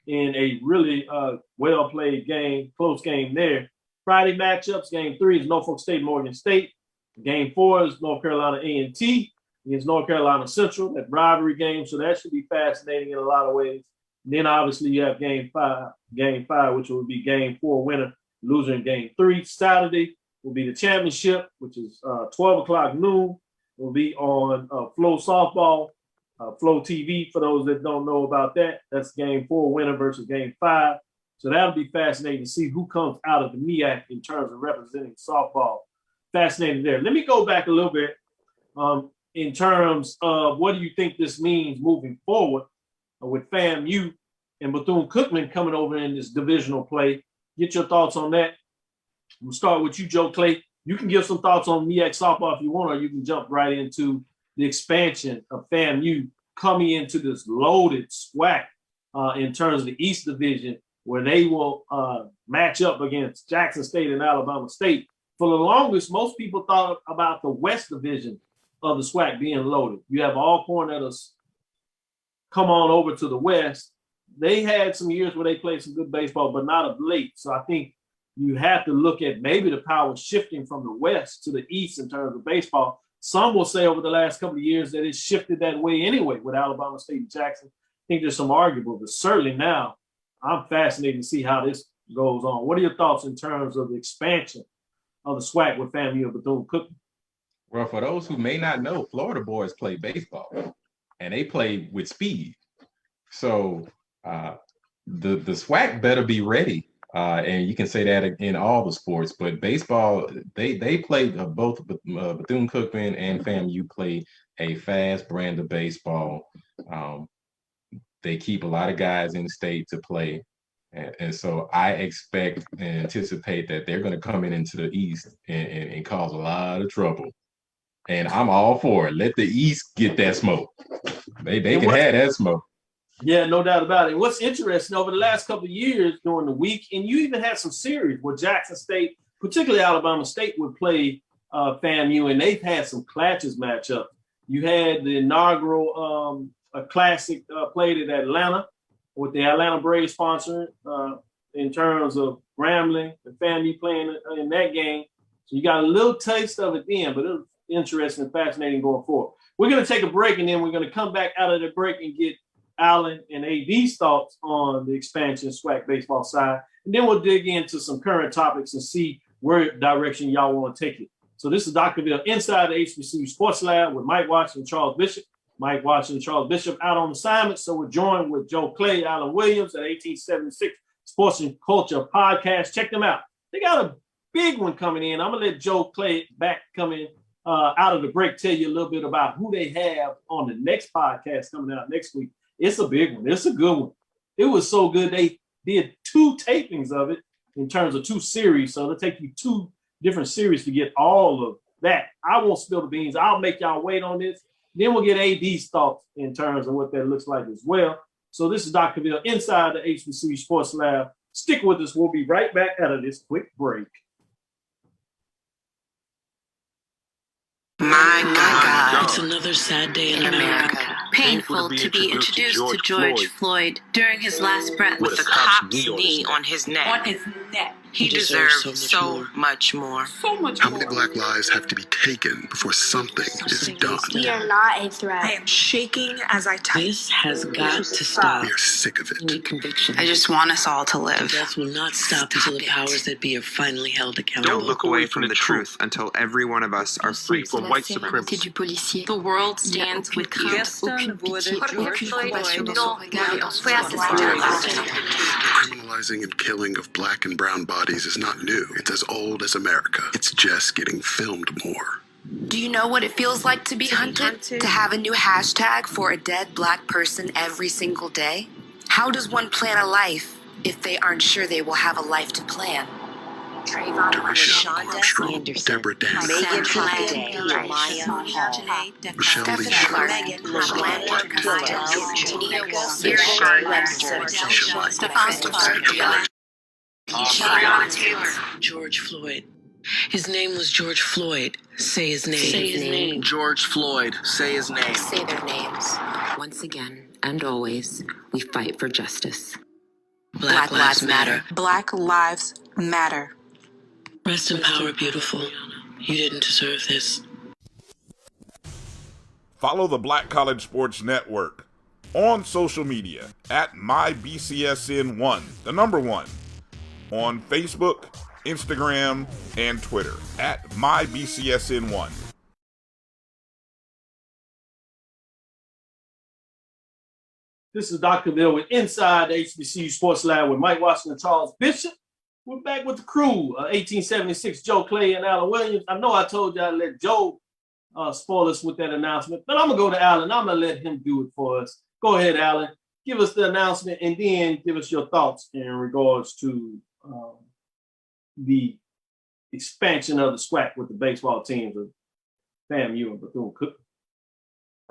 in a really well-played game, close game there. Friday matchups, game 3 is Norfolk State, Morgan State. Game 4 is North Carolina A&T against North Carolina Central, that rivalry game. So that should be fascinating in a lot of ways. And then obviously you have game 5, which will be game 4 winner, loser in game 3. Saturday will be the championship, which is 12 o'clock noon. Will be on Flow Softball, Flow TV, for those that don't know about that. That's game 4 winner versus game 5. So that'll be fascinating to see who comes out of the MEAC in terms of representing softball. Fascinating there. Let me go back a little bit in terms of what do you think this means moving forward with FAMU and Bethune-Cookman coming over in this divisional play. Get your thoughts on that. We'll start with you, Joe Clay. You can give some thoughts on MEAC softball if you want, or you can jump right into the expansion of FAMU coming into this loaded SWAC in terms of the East Division, where they will match up against Jackson State and Alabama State. For the longest, most people thought about the West Division of the SWAC being loaded. You have all Hornets come on over to the West. They had some years where they played some good baseball, but not of late. So I think you have to look at maybe the power shifting from the West to the East in terms of baseball. Some will say over the last couple of years that it's shifted that way anyway with Alabama State and Jackson. I think there's some arguable, but certainly now I'm fascinated to see how this goes on. What are your thoughts in terms of the expansion of the SWAC with FAMU and Bethune-Cookman? Well, for those who may not know, Florida boys play baseball, and they play with speed. So the SWAC better be ready. And you can say that in all the sports, but baseball, they play both Bethune-Cookman and FAMU play a fast brand of baseball. They keep a lot of guys in state to play. And so I expect and anticipate that they're going to come into the East and cause a lot of trouble. And I'm all for it. Let the East get that smoke. They can have that smoke. Yeah, no doubt about it. What's interesting, over the last couple of years during the week, and you even had some series where Jackson State, particularly Alabama State, would play FAMU, and they've had some clashes matchup. You had the inaugural classic played at Atlanta with the Atlanta Braves sponsoring in terms of Grambling and FAMU playing in that game. So you got a little taste of it then, but it was interesting and fascinating going forward. We're going to take a break, and then we're going to come back out of the break and get Alan and AD's thoughts on the expansion SWAC baseball side. And then we'll dig into some current topics and see where direction y'all want to take it. So this is Dr. Bill inside the HBCU Sports Lab with Mike Washington and Charles Bishop. Mike Washington and Charles Bishop out on assignment. So we're joined with Joe Clay, Alan Williams at 1876 Sports and Culture Podcast. Check them out. They got a big one coming in. I'm going to let Joe Clay back come in out of the break, tell you a little bit about who they have on the next podcast coming out next week. It's a big one. It's a good one. It was so good. They did 2 tapings of it in terms of 2 series. So it'll take you 2 different series to get all of that. I won't spill the beans. I'll make y'all wait on this. Then we'll get AD's thoughts in terms of what that looks like as well. So this is Dr. Bill inside the HBCU Sports Lab. Stick with us. We'll be right back out of this quick break. My God. It's another sad day in America. Painful to be introduced to George Floyd during his last breath with the cop's knee on his neck. He deserves so much more. How many black lives have to be taken before something is done? We are not a threat. I am shaking as I type. This has got to stop. We are sick of it. We need conviction. I just want us all to live. Death will not stop until the powers that be are finally held accountable. Don't look away from the truth until every one of us are free from white supremacy. The world stands with you. Criminalizing and killing of black and brown bodies is not new. It's as old as America. It's just getting filmed more. Do you know what it feels like to be hunted? To have a new hashtag for a dead black person every single day? How does one plan a life if they aren't sure they will have a life to plan? Trayvon Armstrong, Deborah Daniels, Megan Michelle Lee George Floyd. His name was George Floyd. Say his name. Say his name. George Floyd. Say his name. Say their names. Once again, and always, we fight for justice. Black Lives Matter. Black Lives Matter. Rest in power, beautiful. You didn't deserve this. Follow the Black College Sports Network on social media at MyBCSN1, the number 1, on Facebook, Instagram, and Twitter at MyBCSN1. This is Dr. Cavil with Inside the HBCU Sports Lab with Mike Washington, Charles Bishop. We're back with the crew, 1876, Joe Clay and Alan Williams. I know I told you I'd let Joe spoil us with that announcement, but I'm going to go to Alan. I'm going to let him do it for us. Go ahead, Alan. Give us the announcement and then give us your thoughts in regards to the expansion of the SWAC with the baseball teams of FAMU and Bethune-Cookman.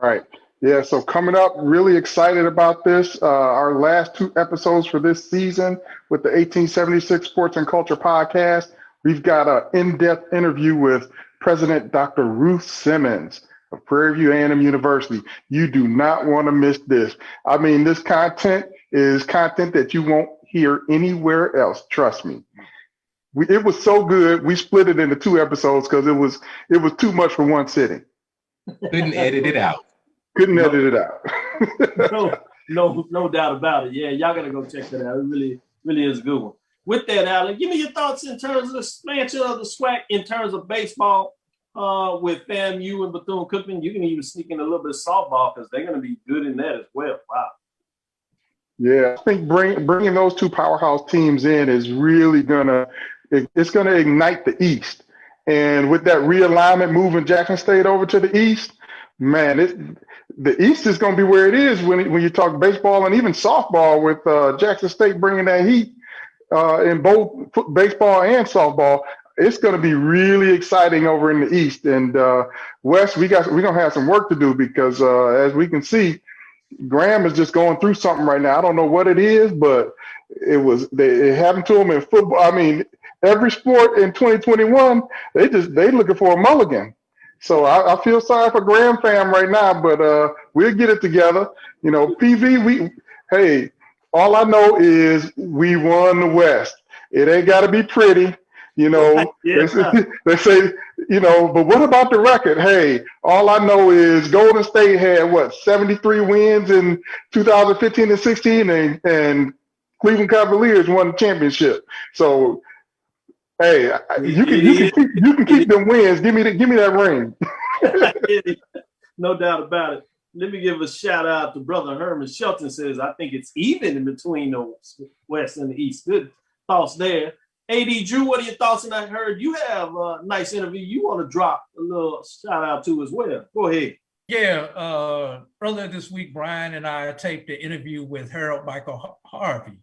All right. Yeah, so coming up, really excited about this. Our last 2 episodes for this season with the 1876 Sports and Culture podcast. We've got an in-depth interview with President Dr. Ruth Simmons of Prairie View A&M University. You do not want to miss this. I mean, this content is content that you won't hear anywhere else. Trust me. It was so good, we split it into 2 episodes because it was too much for one sitting. Couldn't edit it out. Couldn't edit it out. No doubt about it. Yeah, y'all gotta go check that out. It really is a good one. With that, Alan, give me your thoughts in terms of the expansion of the SWAC in terms of baseball with FAMU and Bethune-Cookman. You can even sneak in a little bit of softball because they're gonna be good in that as well. Wow. Yeah, I think bringing those 2 powerhouse teams in is really gonna ignite the East. And with that realignment moving Jackson State over to the East, man, the East is going to be where it is when you talk baseball and even softball with Jackson State bringing that heat in both baseball and softball. It's going to be really exciting over in the East. And West, we're going to have some work to do because as we can see, Graham is just going through something right now. I don't know what it is, but it happened to him in football. I mean, every sport in 2021, they looking for a mulligan. So I feel sorry for Graham fam right now, but we'll get it together. You know, PV, all I know is we won the West. It ain't got to be pretty, you know. They say, you know, but what about the record? Hey, all I know is Golden State had 73 wins in 2015 and 16, and Cleveland Cavaliers won the championship. So. Hey, you can keep them wins. Give me that ring. No doubt about it. Let me give a shout out to Brother Herman Shelton. Says I think it's even in between the West and the East. Good thoughts there. AD Drew, what are your thoughts? And I heard you have a nice interview you want to drop a little shout out to as well. Go ahead. Yeah, earlier this week, Brian and I taped an interview with Harold Michael Harvey,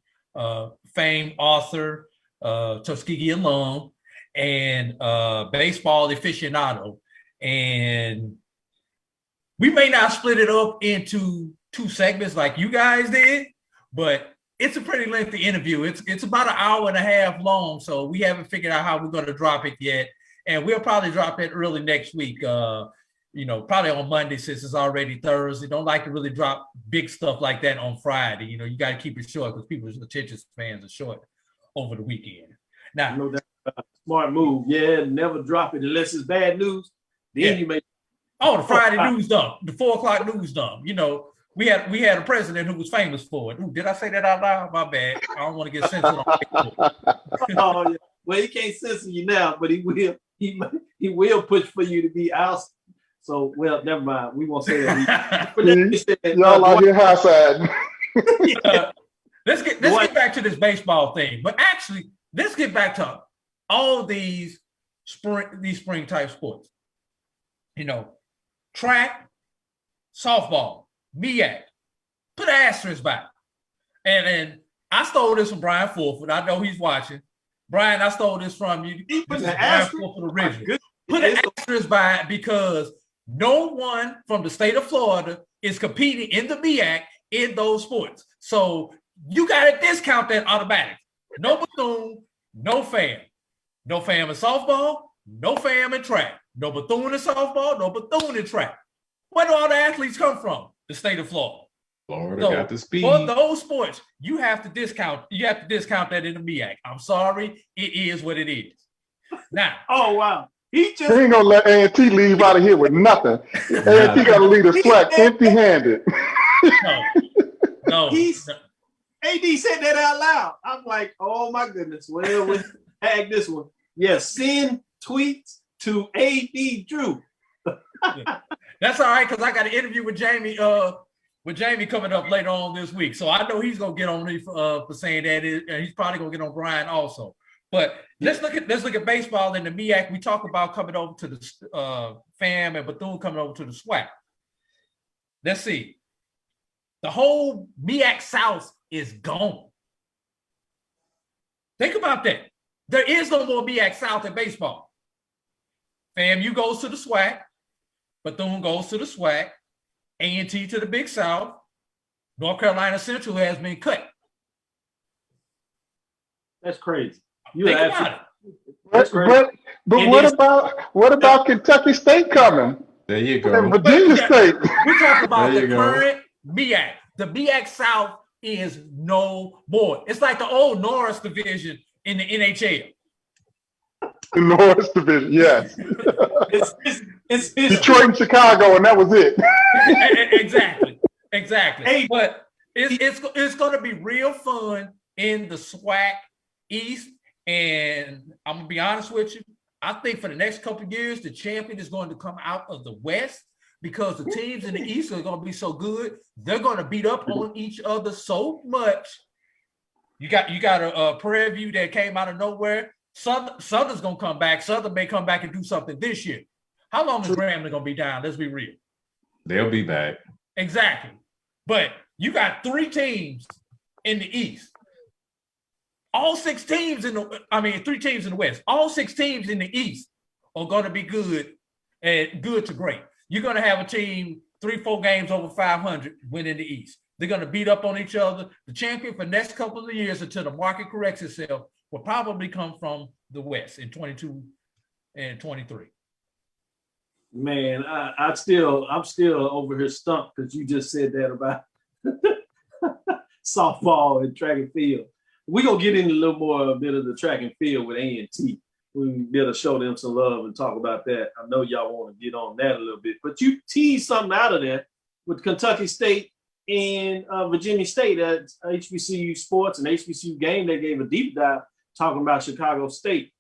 famed author, Tuskegee alum, and baseball aficionado. And we may not split it up into 2 segments like you guys did, but it's a pretty lengthy interview. It's about an hour and a half long, so we haven't figured out how we're going to drop it yet. And we'll probably drop it early next week. probably on Monday since it's already Thursday. Don't like to really drop big stuff like that on Friday. You got to keep it short because people's attention spans are short over the weekend. Now, I know that's a smart move. Yeah, never drop it unless it's bad news. Then you may. Oh, the Friday news dump, the 4:00 news dump. We had a president who was famous for it. Ooh, did I say that out loud? My bad. I don't want to get censored on Facebook. Oh yeah. Well, he can't censor you now, but he will. He will push for you to be out. So, well, never mind. We won't say that. Y'all out here high side. Let's get back to this baseball thing. But actually, let's get back to all these spring type sports. Track, softball, MEAC. Put an asterisk by it. And I stole this from Brian Fulford. I know he's watching. Brian, I stole this from you. This is Brian Fulford original. Put an asterisk by it because no one from the state of Florida is competing in the MEAC in those sports. So you got to discount that automatically. No Bethune, no FAM. No FAM in softball, no FAM in track. No Bethune in softball, no Bethune in track. Where do all the athletes come from? The state of Florida. Florida got the speed. For those sports, you have to discount that in the MEAC. I'm sorry, it is what it is. Now. Oh wow. He ain't gonna let A&T leave out of here with nothing. A&T got to leave the SWAC empty-handed. No. AD said that out loud. I'm like, oh my goodness. Well, we'll tag this one. Yes, send tweets to AD Drew. That's all right, because I got an interview with Jamie coming up later on this week. So I know he's gonna get on me for saying that, and he's probably gonna get on Brian also. But let's look at baseball in the MEAC. We talk about coming over to the FAM and Bethune coming over to the SWAC. Let's see. The whole MEAC South is gone. Think about that. There is no more MEAC South in baseball. FAMU goes to the SWAC. Bethune goes to the SWAC. A&T to the Big South. North Carolina Central has been cut. That's crazy. Think about it. But what about Kentucky State coming? There you go. And Virginia State. We're talking about the current MEAC. The MEAC South is no more. It's like the old Norris division in the NHL. The Norris division, yes. It's Detroit and Chicago, and that was it. Exactly. Hey, but it's going to be real fun in the SWAC East. And I'm going to be honest with you. I think for the next couple of years, the champion is going to come out of the West because the teams in the East are going to be so good. They're going to beat up on each other so much. You got a Prairie View that came out of nowhere. Southern's going to come back. Southern may come back and do something this year. How long is Grambling going to be down? Let's be real. They'll be back. Exactly. But you got 3 teams in the East. All 6 teams 3 teams in the West. All 6 teams in the East are going to be good and good to great. You're going to have a team 3-4 games over 500 win in the East. They're going to beat up on each other. The champion for the next couple of years until the market corrects itself will probably come from the West in 22 and 23. Man, I'm still over here stumped because you just said that about softball and track and field. We're going to get into a little more bit of the track and field with A&T. We better show them some love and talk about that. I know y'all want to get on that a little bit. But you teased something out of that with Kentucky State and Virginia State at HBCU Sports and HBCU Game. They gave a deep dive talking about Chicago State.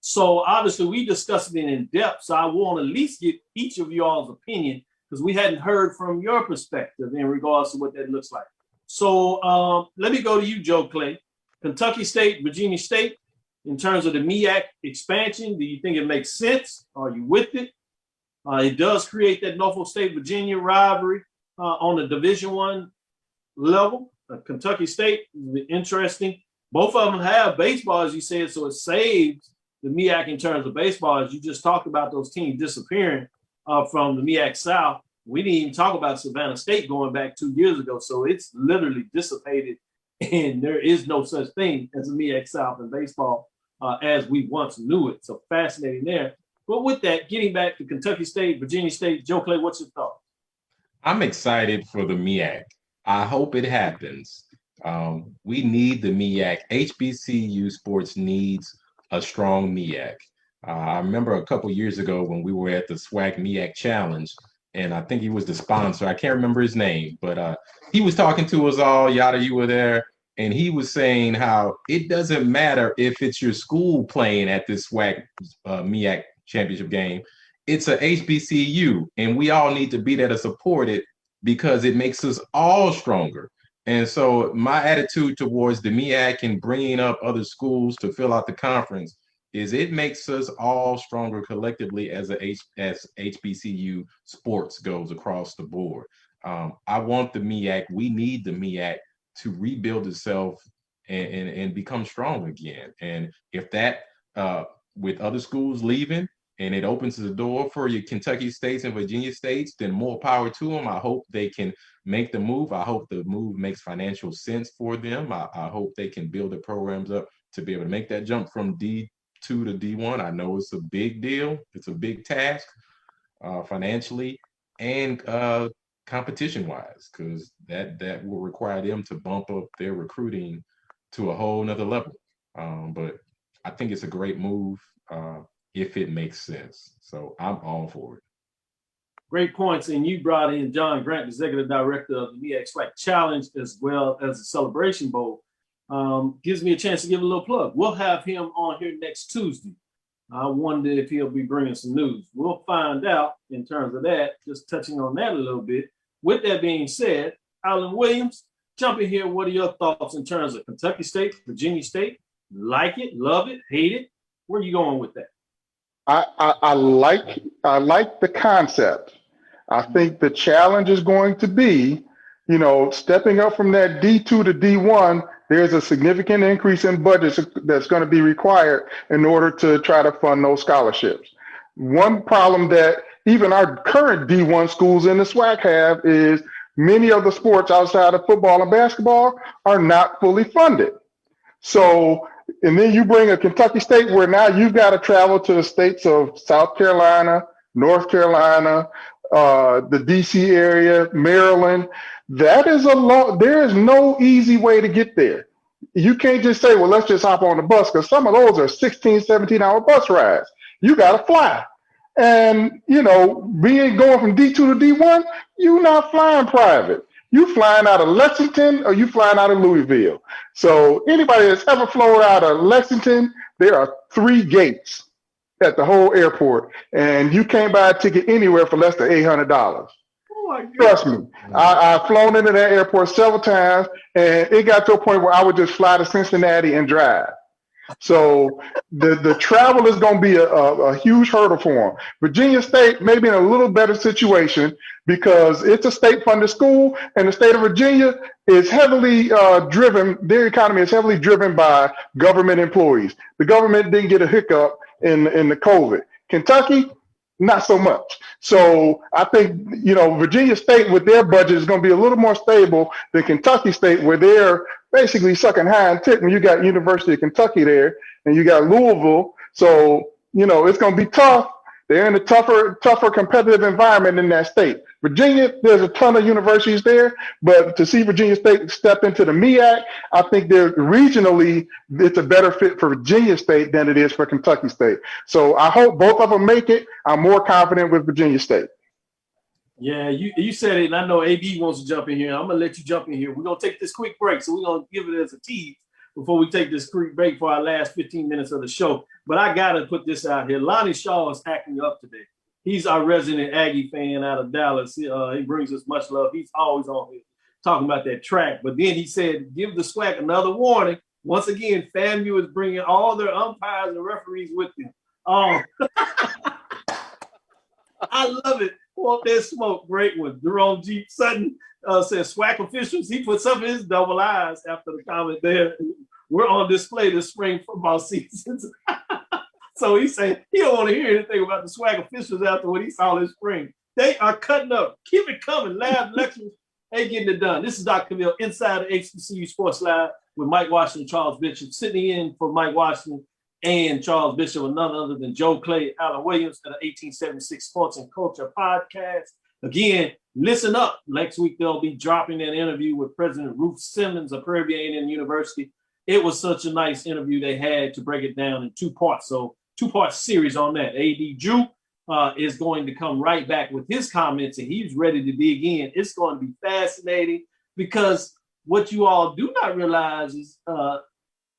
So obviously we discussed it in depth. So I want to at least get each of y'all's opinion because we hadn't heard from your perspective in regards to what that looks like. So let me go to you, Joe Clay. Kentucky State, Virginia State, in terms of the MEAC expansion, do you think it makes sense? Are you with it? It does create that Norfolk State, Virginia rivalry on the Division I level. Kentucky State, interesting. Both of them have baseball, as you said, so it saves the MEAC in terms of baseball. As you just talked about those teams disappearing from the MEAC South. We didn't even talk about Savannah State going back 2 years ago. So it's literally dissipated and there is no such thing as a MEAC South in baseball as we once knew it. So fascinating there. But with that, getting back to Kentucky State, Virginia State, Joe Clay, what's your thought? I'm excited for the MEAC. I hope it happens. We need the MEAC. HBCU sports needs a strong MEAC. I remember a couple years ago when we were at the SWAC MEAC Challenge, and I think he was the sponsor. I can't remember his name, but he was talking to us all. Yada, you were there, and he was saying how it doesn't matter if it's your school playing at this SWAC MEAC championship game. It's a HBCU, and we all need to be there to support it because it makes us all stronger. And so my attitude towards the MEAC and bringing up other schools to fill out the conference is it makes us all stronger collectively as HBCU sports goes across the board. I want the MEAC. We need the MEAC to rebuild itself and become strong again. And if that, with other schools leaving, and it opens the door for your Kentucky States and Virginia States, then more power to them. I hope they can make the move. I hope the move makes financial sense for them. I hope they can build their programs up to be able to make that jump from D2 to D1. I know it's a big deal. It's a big task financially and competition-wise, because that will require them to bump up their recruiting to a whole nother level. But I think it's a great move. If it makes sense. So I'm all for it. Great points. And you brought in John Grant, Executive Director of the MEAC SWAC Challenge, as well as the Celebration Bowl. Gives me a chance to give a little plug. We'll have him on here next Tuesday. I wonder if he'll be bringing some news. We'll find out in terms of that, just touching on that a little bit. With that being said, Alan Williams, jump in here. What are your thoughts in terms of Kentucky State, Virginia State? Like it, love it, hate it? Where are you going with that? I like the concept. I think the challenge is going to be, stepping up from that D2 to D1. There's a significant increase in budgets that's going to be required in order to try to fund those scholarships. One problem that even our current D1 schools in the SWAC have is many of the sports outside of football and basketball are not fully funded. So, and then you bring a Kentucky State where now you've got to travel to the states of South Carolina, North Carolina, the DC area, Maryland. That is there is no easy way to get there. You can't just say, well, let's just hop on the bus, because some of those are 16, 17-hour bus rides. You got to fly. And, being going from D2 to D1, you're not flying private. You flying out of Lexington or you flying out of Louisville. So anybody that's ever flown out of Lexington, there are 3 gates at the whole airport, and you can't buy a ticket anywhere for less than $800. Oh my God. Trust me, I've flown into that airport several times, and it got to a point where I would just fly to Cincinnati and drive. So the travel is going to be a huge hurdle for them. Virginia State may be in a little better situation because it's a state-funded school, and the state of Virginia is heavily driven. Their economy is heavily driven by government employees. The government didn't get a hiccup in the COVID. Kentucky, not so much. So I think, Virginia State with their budget is going to be a little more stable than Kentucky State, where they're basically sucking high and tick when you got University of Kentucky there and you got Louisville. So, it's going to be tough. They're in a tougher competitive environment in that state. Virginia, there's a ton of universities there, but to see Virginia State step into the MEAC, I think regionally, it's a better fit for Virginia State than it is for Kentucky State. So I hope both of them make it. I'm more confident with Virginia State. Yeah, you said it, and I know AB wants to jump in here. I'm going to let you jump in here. We're going to take this quick break, so we're going to give it as a tease before we take this quick break for our last 15 minutes of the show. But I got to put this out here. Lonnie Shaw is acting up today. He's our resident Aggie fan out of Dallas. He brings us much love. He's always on here talking about that track. But then he said, give the SWAC another warning. Once again, FAMU is bringing all their umpires and referees with them. I love it. Want that smoke. Great one. Jerome G. Sutton says SWAC officials. He put some of his double eyes after the comment there. We're on display this spring football season. So he said he don't want to hear anything about the SWAC officials after what he saw this spring. They are cutting up. Keep it coming. Lab lectures ain't getting it done. This is Dr. Cavil inside the HBCU Sports Lab with Mike Washington, Charles Bishop, sitting in for Mike Washington. and Charles Bishop with none other than Joe Clay, Alan Williams at the 1876 Sports and Culture Podcast. Again, listen up. Next week, they'll be dropping an interview with President Ruth Simmons of Prairie View A&M University. It was such a nice interview they had to break it down in 2 parts. So 2-part series on that. A.D. Drew is going to come right back with his comments, and he's ready to dig in. It's going to be fascinating because what you all do not realize is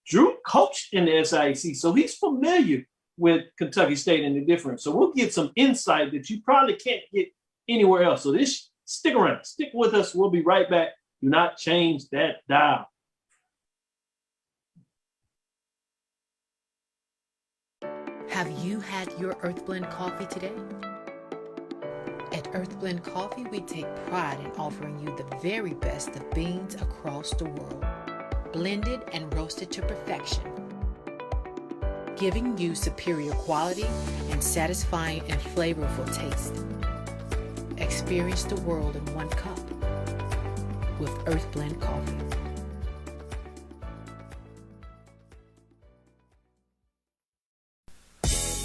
Drew coached in the SIAC, so he's familiar with Kentucky State and the difference. So we'll get some insight that you probably can't get anywhere else. So stick around, stick with us. We'll be right back. Do not change that dial. Have you had your Earth Blend coffee today? At Earth Blend Coffee, we take pride in offering you the very best of beans across the world, blended and roasted to perfection, giving you superior quality and satisfying and flavorful taste. Experience the world in 1 cup with Earth Blend Coffee.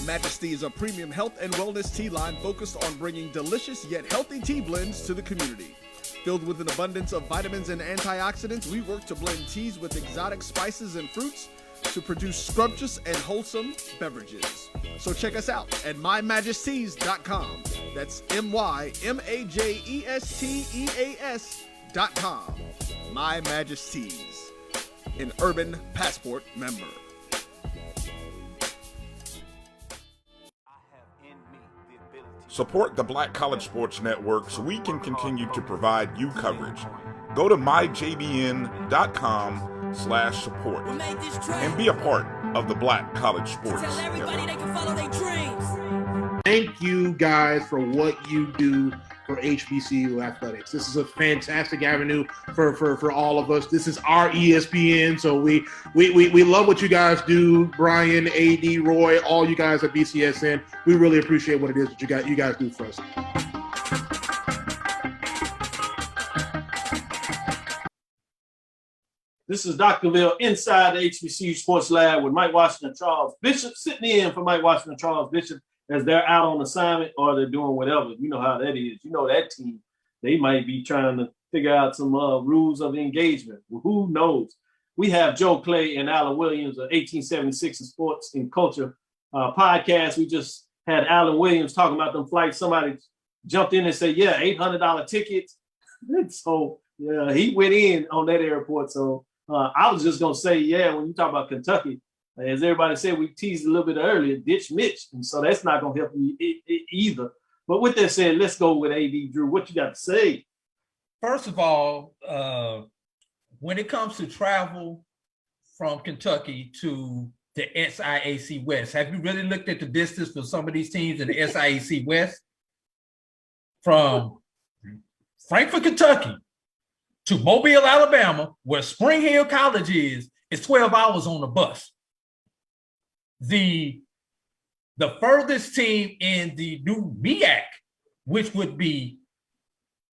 Majesty is a premium health and wellness tea line focused on bringing delicious yet healthy tea blends to the community. Filled with an abundance of vitamins and antioxidants, we work to blend teas with exotic spices and fruits to produce scrumptious and wholesome beverages. So check us out at mymajesties.com. That's MyMajesties.com. My Majesties, an Urban Passport member. Support the Black College Sports Network so we can continue to provide you coverage. Go to myjbn.com/support and be a part of the Black College Sports Network. Thank you guys for what you do for HBCU athletics. This is a fantastic avenue for all of us. This is our ESPN, so we love what you guys do. Brian, AD, Roy, all you guys at BCSN. We really appreciate what it is that you guys do for us. This is Dr. Cavil inside the HBCU Sports Lab with Mike Washington, Charles Bishop, sitting in for Mike Washington, Charles Bishop, as they're out on assignment or they're doing whatever. You know how that is. You know that team, they might be trying to figure out some rules of engagement. Well, who knows? We have Joe Clay and Alan Williams of 1876 Sports and Culture Podcast. We just had Alan Williams talking about them flights. Somebody jumped in and said, yeah, $800 tickets. So yeah, he went in on that airport. So I was just going to say, yeah, when you talk about Kentucky, as everybody said, we teased a little bit earlier, ditch Mitch. And so that's not going to help you either. But with that said, let's go with A.D. Drew. What you got to say? First of all, when it comes to travel from Kentucky to the SIAC West, have you really looked at the distance for some of these teams in the SIAC West? From Frankfort, Kentucky to Mobile, Alabama, where Spring Hill College is 12 hours on the bus. The furthest team in the new MEAC, which would be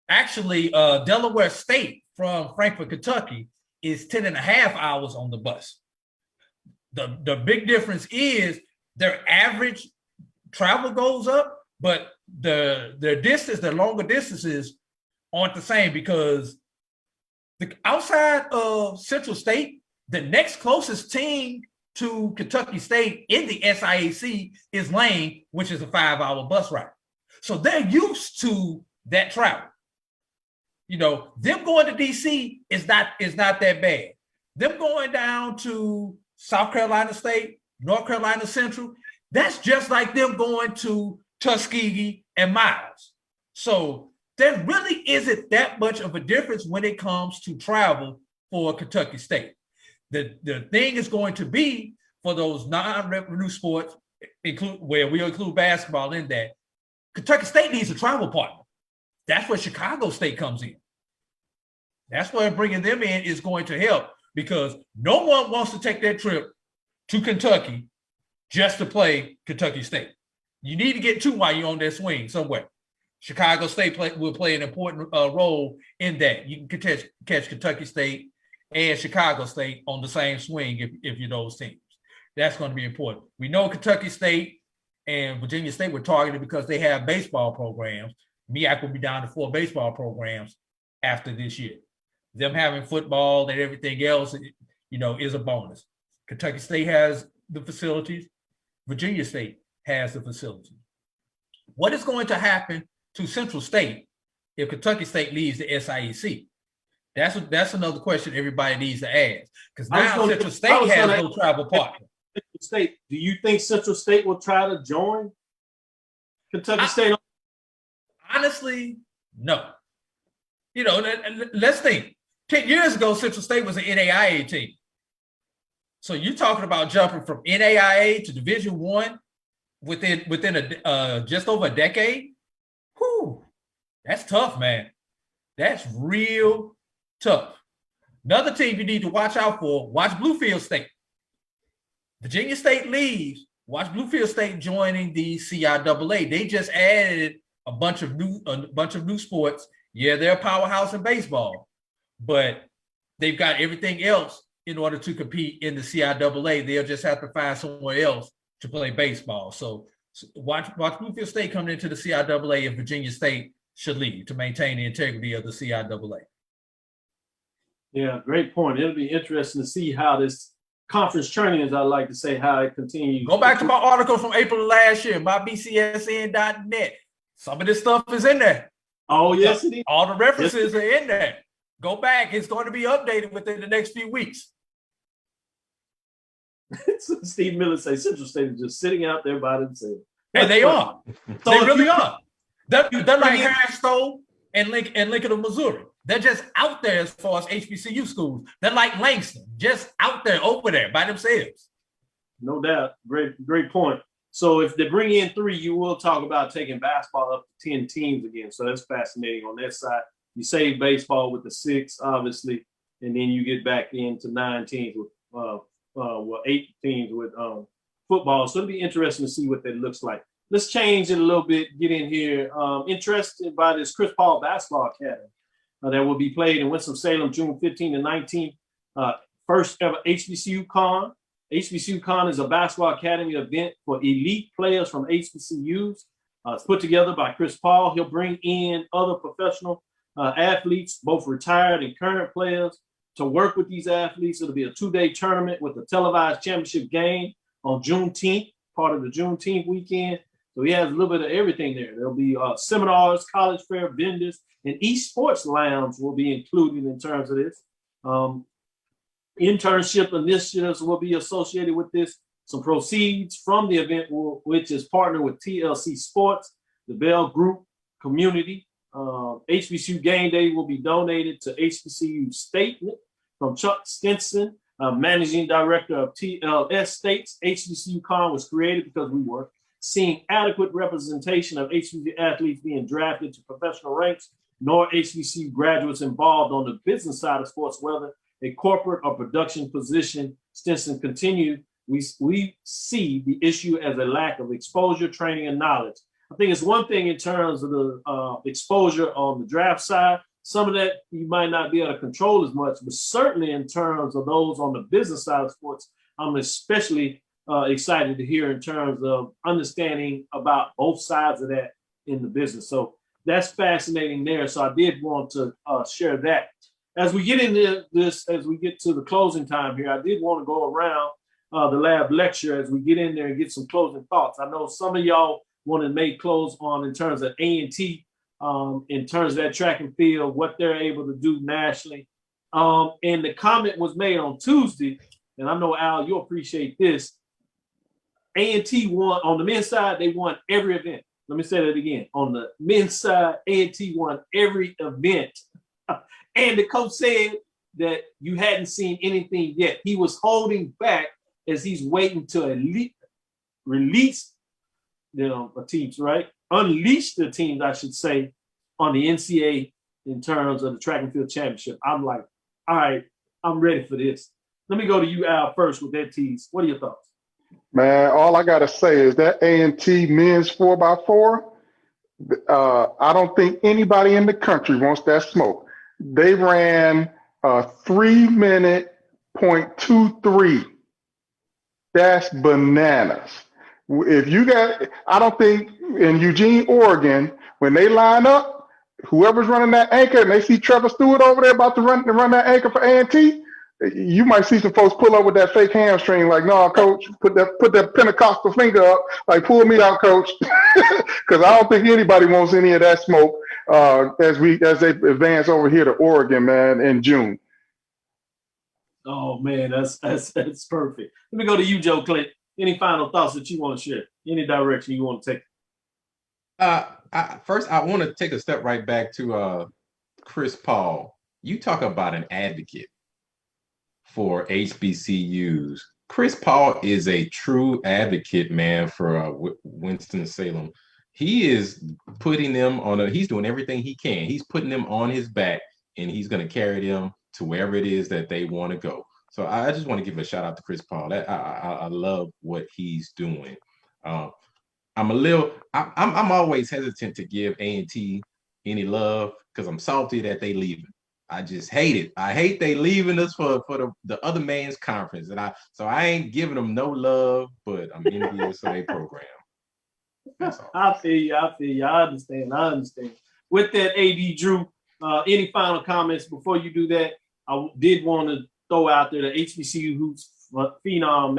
actually Delaware State from Frankfort, Kentucky, is 10 and a half hours on the bus. The big difference is their average travel goes up, but the longer distances aren't the same, because outside of Central State, the next closest team to Kentucky State in the SIAC is Lane, which is a 5-hour bus ride. So they're used to that travel. You know, them going to DC is not that bad. Them going down to South Carolina State, North Carolina Central, that's just like them going to Tuskegee and Miles. So there really isn't that much of a difference when it comes to travel for Kentucky State. The thing is going to be for those non-revenue sports, where we include basketball in that, Kentucky State needs a travel partner. That's where Chicago State comes in. That's where bringing them in is going to help, because no one wants to take that trip to Kentucky just to play Kentucky State. You need to get two while you're on that swing somewhere. Chicago State will play an important role in that. You can catch Kentucky State and Chicago State on the same swing if you're those teams. That's going to be important. We know Kentucky State and Virginia State were targeted because they have baseball programs. MEAC will be down to 4 baseball programs after this year. Them having football and everything else, is a bonus. Kentucky State has the facilities. Virginia State has the facilities. What is going to happen to Central State if Kentucky State leaves the SIEC? That's another question everybody needs to ask. Because now Central State has no travel partner. State, do you think Central State will try to join Kentucky State? Honestly, no. Let's think. 10 years ago, Central State was an NAIA team. So you're talking about jumping from NAIA to Division I within just over a decade? Whew, that's tough, man. That's real tough. Another team you need to watch out for, watch Bluefield State. Virginia State leaves, watch Bluefield State joining the CIAA. They just added a bunch of new sports. Yeah, they're a powerhouse in baseball, but they've got everything else in order to compete in the CIAA. They'll just have to find somewhere else to play baseball. So watch Bluefield State coming into the CIAA if Virginia State should leave to maintain the integrity of the CIAA. Yeah, great point. It'll be interesting to see how this conference training, as I like to say, how it continues. Go back to my article from April of last year, my BCSN.net. Some of this stuff is in there. Oh, yes, it is. All the references are in there. Go back. It's going to be updated within the next few weeks. Steve Miller says Central State is just sitting out there by themselves. And they are. They really are. They're like Harris Stowe and Lincoln of Missouri. They're just out there as far as HBCU schools. They're like Langston, just out there, over there by themselves. No doubt. Great point. So if they bring in 3, you will talk about taking basketball up to 10 teams again. So that's fascinating on that side. You save baseball with the 6, obviously, and then you get back into 9 teams with 8 teams with football. So it'll be interesting to see what that looks like. Let's change it a little bit, get in here. Interested by this Chris Paul Basketball Academy that will be played in Winston-Salem, June 15 and 19. First ever HBCU-CON. HBCU-CON is a basketball academy event for elite players from HBCUs. It's put together by Chris Paul. He'll bring in other professional athletes, both retired and current players, to work with these athletes. It'll be a 2-day tournament with a televised championship game on Juneteenth, part of the Juneteenth weekend. So he has a little bit of everything there. There'll be seminars, college fair, vendors, and esports lounge will be included in terms of this. Internship initiatives will be associated with this. Some proceeds from the event, which is partnered with TLC Sports, the Bell Group community. HBCU Game Day will be donated to HBCU Statement from Chuck Stinson, Managing Director of TLS States. HBCU-CON was created because we were seeing adequate representation of HBCU athletes being drafted to professional ranks, nor HBCU graduates involved on the business side of sports, whether a corporate or production position. Stinson continued, we see the issue as a lack of exposure, training, and knowledge. I think it's one thing in terms of the exposure on the draft side. Some of that you might not be able to control as much, but certainly in terms of those on the business side of sports, I'm especially excited to hear in terms of understanding about both sides of that in the business. So that's fascinating there. So I did want to share that. As we get into this, as we get to the closing time here, I did want to go around the lab lecture as we get in there and get some closing thoughts. I know some of y'all want to make close on in terms of A&T, in terms of that track and field, what they're able to do nationally. And the comment was made on Tuesday, and I know, Al, you'll appreciate this. A&T won, on the men's side, they won every event. Let me say that again. On the men's side, A&T won every event. And the coach said that you hadn't seen anything yet. He was holding back as he's waiting to release the teams, right? Unleash the teams, I should say, on the NCAA in terms of the track and field championship. I'm like, all right, I'm ready for this. Let me go to you, Al, first with that tease. What are your thoughts? Man, all I got to say is that A&T men's 4x4, I don't think anybody in the country wants that smoke. They ran a 3-minute .23 That's bananas. If you got, I don't think in Eugene, Oregon, when they line up, whoever's running that anchor and they see Trevor Stewart over there about to run that anchor for A&T, you might see some folks pull up with that fake hamstring, like, no, coach, put that Pentecostal finger up, like, pull me out, coach, because I don't think anybody wants any of that smoke as they advance over here to Oregon, man, in June. Oh man, that's perfect. Let me go to you, Joe Clint. Any final thoughts that you want to share? Any direction you want to take? First, I want to take a step right back to Chris Paul. You talk about an advocate for HBCUs. Chris Paul is a true advocate, man, for Winston-Salem. He is putting them he's doing everything he can. He's putting them on his back, and he's going to carry them to wherever it is that they want to go. So I just want to give a shout out to Chris Paul. I love what he's doing. I'm always hesitant to give A&T any love because I'm salty that they leaving. I just hate it. I hate they leaving us for the other man's conference, and so I ain't giving them no love, but I'm envious of their program. That's all. I feel you. I understand. With that, AD Drew, any final comments before you do that? I did want to throw out there the HBCU Hoops Phenom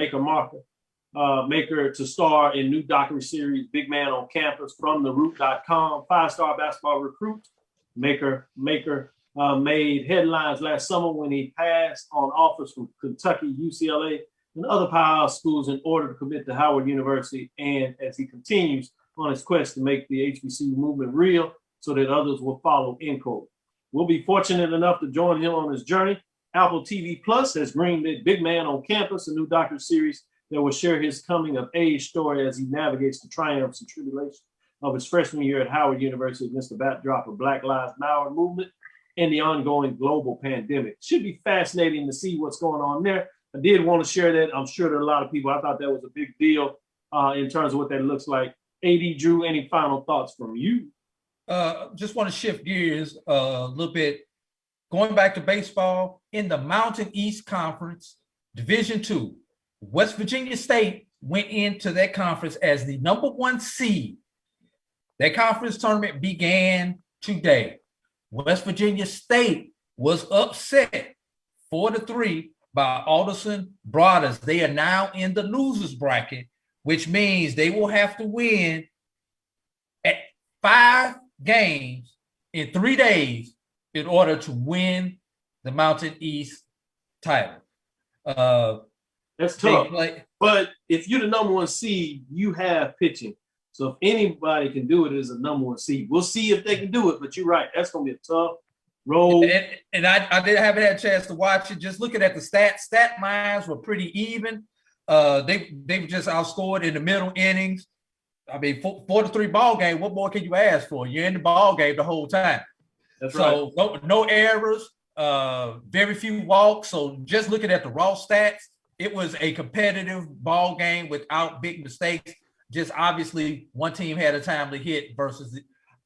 Maker to star in new docuseries Big Man on Campus from theroot.com. 5-star basketball recruit. Maker made headlines last summer when he passed on offers from Kentucky, UCLA, and other powerhouse schools in order to commit to Howard University. And as he continues on his quest to make the HBCU movement real so that others will follow, end quote. We'll be fortunate enough to join him on his journey. Apple TV Plus has greenlit Big Man on Campus, a new docuseries that will share his coming of age story as he navigates the triumphs and tribulations of his freshman year at Howard University against the backdrop of Black Lives Matter movement and the ongoing global pandemic. Should be fascinating to see what's going on there. I did want to share that. I'm sure there are a lot of people. I thought that was a big deal in terms of what that looks like. AD Drew, any final thoughts from you? Just want to shift gears a little bit. Going back to baseball, in the Mountain East Conference, Division II, West Virginia State went into that conference as the #1 seed. That conference tournament began today. West Virginia State was upset 4-3 by Alderson Brothers. They are now in the losers bracket, which means they will have to win at 5 games in 3 days in order to win the Mountain East title. That's tough. But if you're the #1 seed, you have pitching. So if anybody can do it as a #1 seed, we'll see if they can do it. But you're right, that's going to be a tough road. And I haven't had a chance to watch it. Just looking at the stats, stat lines were pretty even. They just outscored in the middle innings. I mean, 4-3 ball game. What more can you ask for? You're in the ball game the whole time. That's right. No errors, very few walks. So just looking at the raw stats, it was a competitive ball game without big mistakes. Just obviously one team had a timely hit versus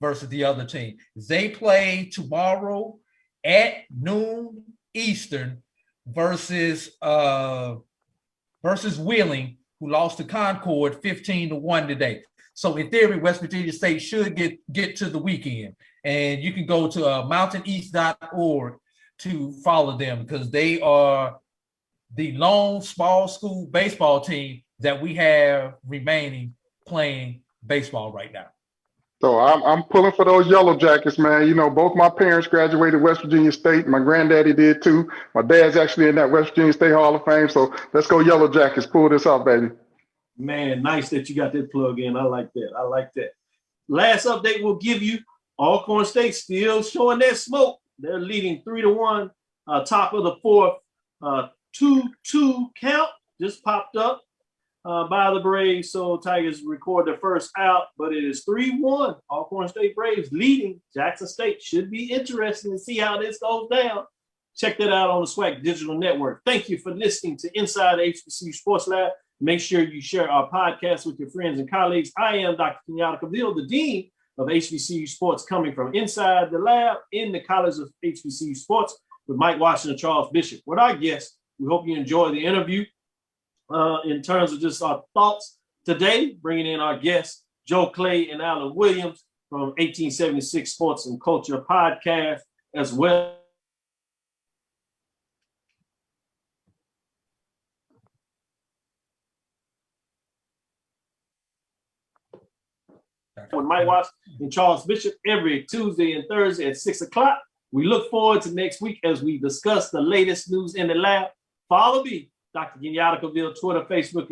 the other team. They play tomorrow at noon Eastern versus Wheeling, who lost to Concord 15-1 today. So in theory, West Virginia State should get to the weekend. And you can go to mountaineast.org to follow them because they are the lone small school baseball team that we have remaining playing baseball right now. So I'm pulling for those Yellow Jackets, man. You know, both my parents graduated West Virginia State. My granddaddy did too. My dad's actually in that West Virginia State Hall of Fame. So let's go Yellow Jackets. Pull this off, baby. Man, nice that you got that plug in. I like that. Last update we'll give you. Alcorn State still showing that smoke. They're leading 3-1, top of the fourth. 2-2 count just popped up by the Braves. So Tigers record their first out, but it is 3-1. Alcorn State Braves leading Jackson State. Should be interesting to see how this goes down. Check that out on the SWAC Digital Network. Thank you for listening to Inside the HBCU Sports Lab. Make sure you share our podcast with your friends and colleagues. I am Dr. Kenyatta Cavil, the Dean of HBCU Sports, coming from inside the lab in the College of HBCU Sports with Mike Washington, Charles Bishop. With our guests, we hope you enjoy the interview. in terms of just our thoughts today, bringing in our guests, Joe Clay and Alan Williams from 1876 Sports and Culture Podcast, as well. With Mike Watts and Charles Bishop every Tuesday and Thursday at 6 o'clock. We look forward to next week as we discuss the latest news in the lab. Follow me, Dr. Kenyatta Cavil, Twitter, Facebook,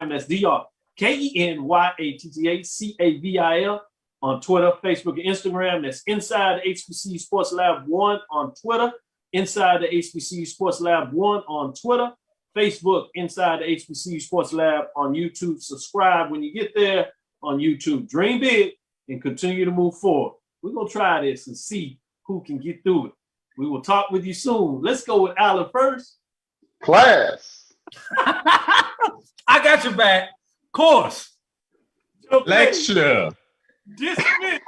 and that's Dr. KenyattaCavil on Twitter, Facebook, and Instagram. That's Inside the HBCU Sports Lab 1 on Twitter, Inside the HBCU Sports Lab 1 on Twitter, Facebook, Inside the HBCU Sports Lab on YouTube. Subscribe when you get there on YouTube. Dream big and continue to move forward. We're going to try this and see who can get through it. We will talk with you soon. Let's go with Alan first. Class. I got your back. Course. Lecture. Dismiss.